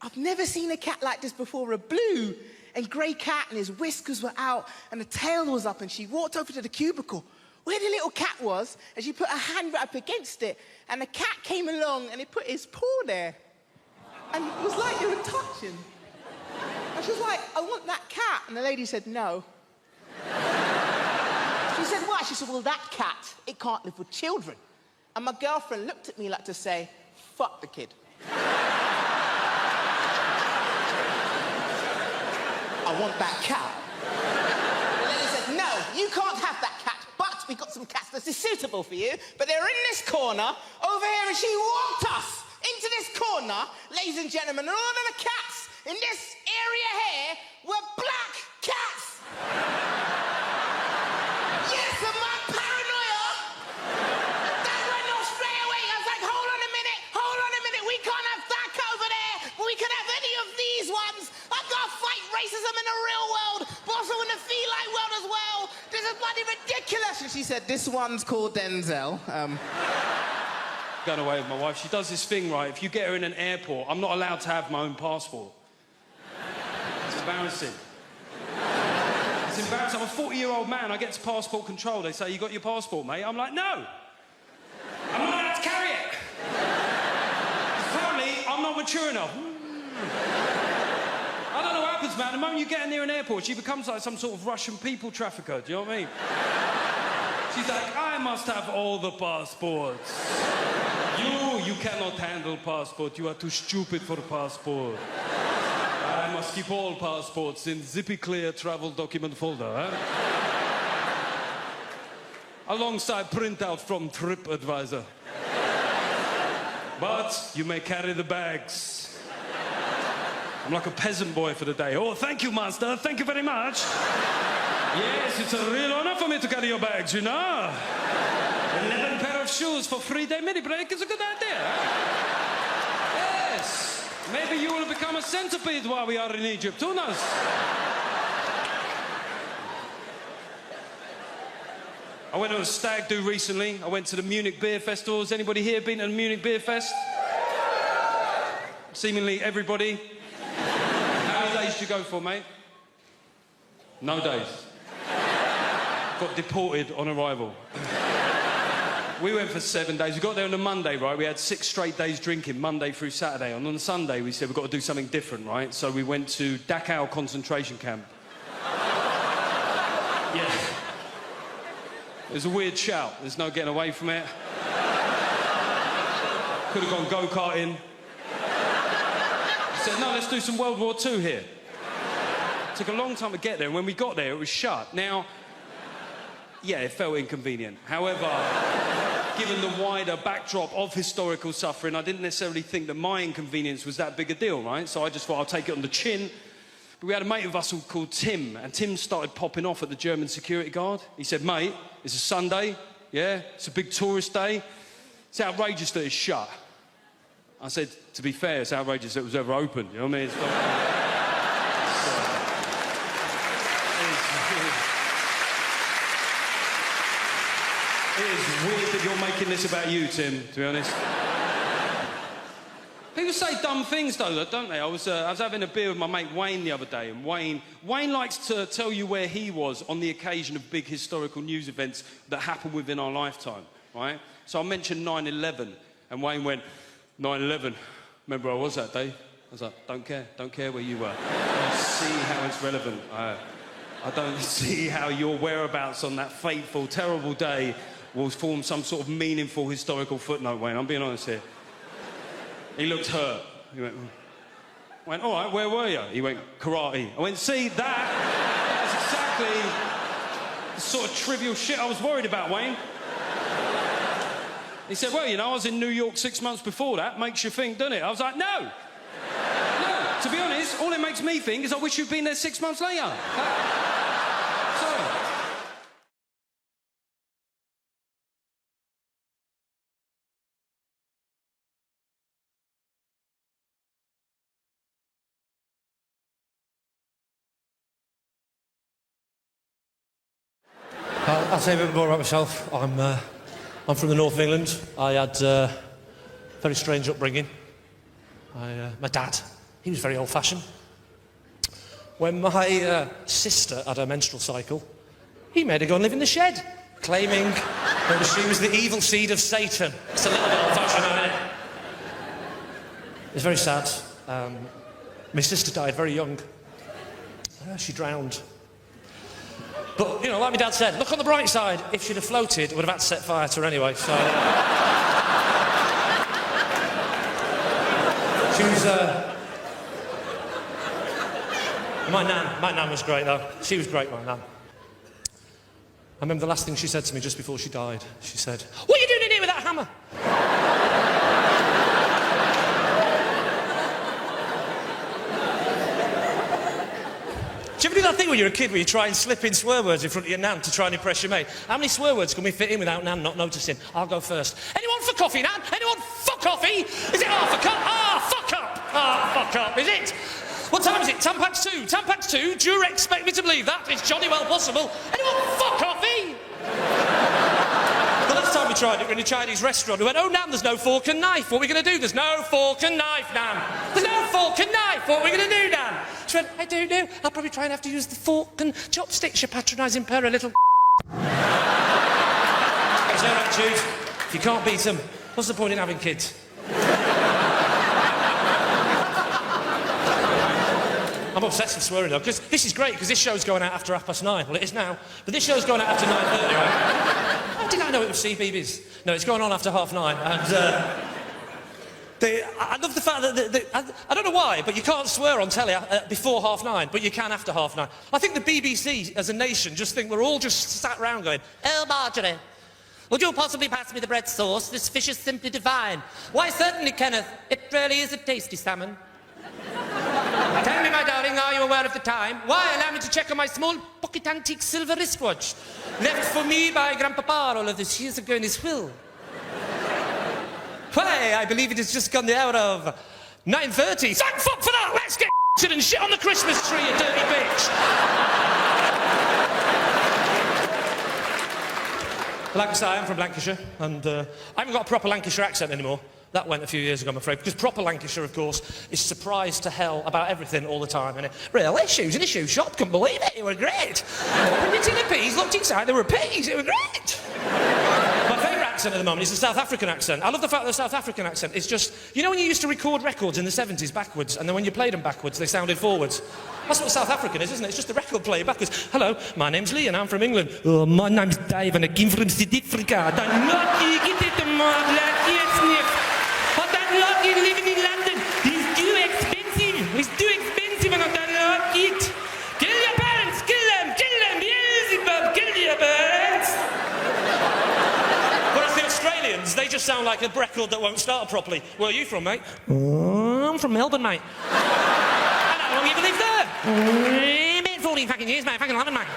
I've never seen a cat like this before, a blue and grey cat, and his whiskers were out and the tail was up, and she walked over to the cubicle where the little cat was, and she put her hand right up against it, and the cat came along and he put his paw there. And it was like you were touching. And she was like, I want that cat. And the lady said, no. She said, why? She said, well, that cat, it can't live with children. And my girlfriend looked at me like to say, fuck the kid. I want that cat. The lady said, no, you can't have that cat, but we've got some cats that is suitable for you, but they're in this corner over here, and she walked us into this corner, ladies and gentlemen, and all of the cats in this area here were black cats. Yes, and my paranoia gotta fight racism in the real world, but also in the feline world as well. This is bloody ridiculous. And she said, this one's called Denzel. Going away with my wife. She does this thing, right? If you get her in an airport, I'm not allowed to have my own passport. It's embarrassing. It's embarrassing. I'm a 40-year-old man. I get to passport control. They say, you got your passport, mate? I'm like, no. I'm not allowed to carry it. Apparently, I'm not mature enough. I don't know what happens, man. The moment you get her near an airport, she becomes like some sort of Russian people trafficker. Do you know what I mean? She's like, I must have all the passports. You cannot handle passport. You are too stupid for passport. I must keep all passports in zippy clear travel document folder, huh? Alongside printout from TripAdvisor. But you may carry the bags. I'm like a peasant boy for the day. Oh, thank you, master. Thank you very much. Yes, it's a real honor for me to carry your bags, you know. 11 pair of shoes for 3-day mini break is a good idea. Yes. Maybe you will become a centipede while we are in Egypt. Who knows? I went to a stag do recently. I went to the Munich Beer Festival. Has anybody here been to the Munich Beer Fest? Seemingly everybody. How many days did you go for, mate? No days. Got deported on arrival. We went for 7 days. We got there on a Monday, right? We had 6 straight days drinking, Monday through Saturday. And on Sunday, we said, we've got to do something different, right? So we went to Dachau concentration camp. Yeah. It was a weird shout. There's no getting away from it. Could have gone go-karting. I said, no, let's do some World War II here. It took a long time to get there, and when we got there, it was shut. Now, yeah, it felt inconvenient. However, given the wider backdrop of historical suffering, I didn't necessarily think that my inconvenience was that big a deal, right? So I just thought I'll take it on the chin. But we had a mate of us called Tim, and Tim started popping off at the German security guard. He said, mate, it's a Sunday, yeah? It's a big tourist day. It's outrageous that it's shut. I said, to be fair, it's outrageous that it was ever open, you know what I mean? It's It is weird that you're making this about you, Tim, to be honest. People say dumb things, though, don't they? I was having a beer with my mate Wayne the other day, and Wayne likes to tell you where he was on the occasion of big historical news events that happened within our lifetime, right? So I mentioned 9/11, and Wayne went, 9/11, remember where I was that day? I was like, don't care where you were. I don't see how it's relevant. I don't see how your whereabouts on that fateful, terrible day will form some sort of meaningful historical footnote, Wayne. I'm being honest here. He looked hurt. He went, all right, where were you? He went, karate. I went, see, that's exactly the sort of trivial shit I was worried about, Wayne. He said, well, you know, I was in New York 6 months before that. Makes you think, doesn't it? I was like, no. No. To be honest, all it makes me think is I wish you'd been there 6 months later. Sorry. I'll tell you a bit more about myself. I'm from the north of England. I had a very strange upbringing. My dad, he was very old-fashioned. When my sister had her menstrual cycle, he made her go and live in the shed, claiming that she was the evil seed of Satan. It's a little bit old-fashioned, isn't it? It's very sad. My sister died very young. She drowned. But, you know, like my dad said, look on the bright side. If she'd have floated, I would have had to set fire to her anyway, so... She was, My nan was great, though. She was great, my nan. I remember the last thing she said to me just before she died. She said, what are you doing in here with that hammer? Do you ever do that thing when you're a kid where you try and slip in swear words in front of your nan to try and impress your mate? How many swear words can we fit in without nan not noticing? I'll go first. Anyone for coffee, nan? Anyone for coffee? Is it half a cup? Ah, fuck up! Ah, fuck up, is it? What time is it? Tampax 2. Tampax 2? Do you expect me to believe that? It's jolly well possible. Anyone fuck off, eh? The last time we tried it, we were in a Chinese restaurant. We went, oh, Nan, there's no fork and knife. What are we going to do? There's no fork and knife, Nan. There's no fork and knife. What are we going to do, Nan? She went, I don't know. I'll probably try and have to use the fork and chopsticks, you patronising pair of little... It's their attitude. If you can't beat them, what's the point in having kids? I'm obsessed with swearing though, because this is great, because this show's going out after 9:30. Well, it is now, but this show's going out after 9:30, right? How did I know it was CBeebies? No, it's going on after 9:30, and I love the fact that I don't know why, but you can't swear on telly before 9:30, but you can after 9:30. I think the BBC, as a nation, just think we're all just sat round going, "Oh, Marjorie, would you possibly pass me the bread sauce? This fish is simply divine." "Why, certainly, Kenneth. It really is a tasty salmon." "Tell me, my darling, are you aware of the time?" "Why, allow me to check on my small pocket antique silver wristwatch, left for me by Grandpapa all of these years ago in his will." "Why, I believe it has just gone the hour of 9:30. Thank fuck for that! Let's get and shit on the Christmas tree, you dirty bitch! Like I say, I am from Lancashire, and I haven't got a proper Lancashire accent anymore. That went a few years ago, I'm afraid, because proper Lancashire, of course, is surprised to hell about everything all the time. And real issues in a shoe shop, couldn't believe it, it were great. Opened a tin of peas, looked inside, there were peas, it were great. My favourite accent at the moment is the South African accent. I love the fact that the South African accent is just... You know when you used to record records in the 70s backwards, and then when you played them backwards, they sounded forwards? That's what South African is, isn't it? It's just the record player backwards. "Hello, my name's Lee and I'm from England." "Oh, my name's Dave and I came from South Africa. I don't like you, get it to my black sniff. I don't like you living in London. It's too expensive. It's too expensive and I don't like it. Kill your parents, kill them, Beelzebub, kill your parents." Whereas the Australians, they just sound like a record that won't start properly. "Where are you from, mate?" "Oh, I'm from Melbourne, mate." "How long have you lived there?" "About 14 fucking years, mate. I fucking love it, mate."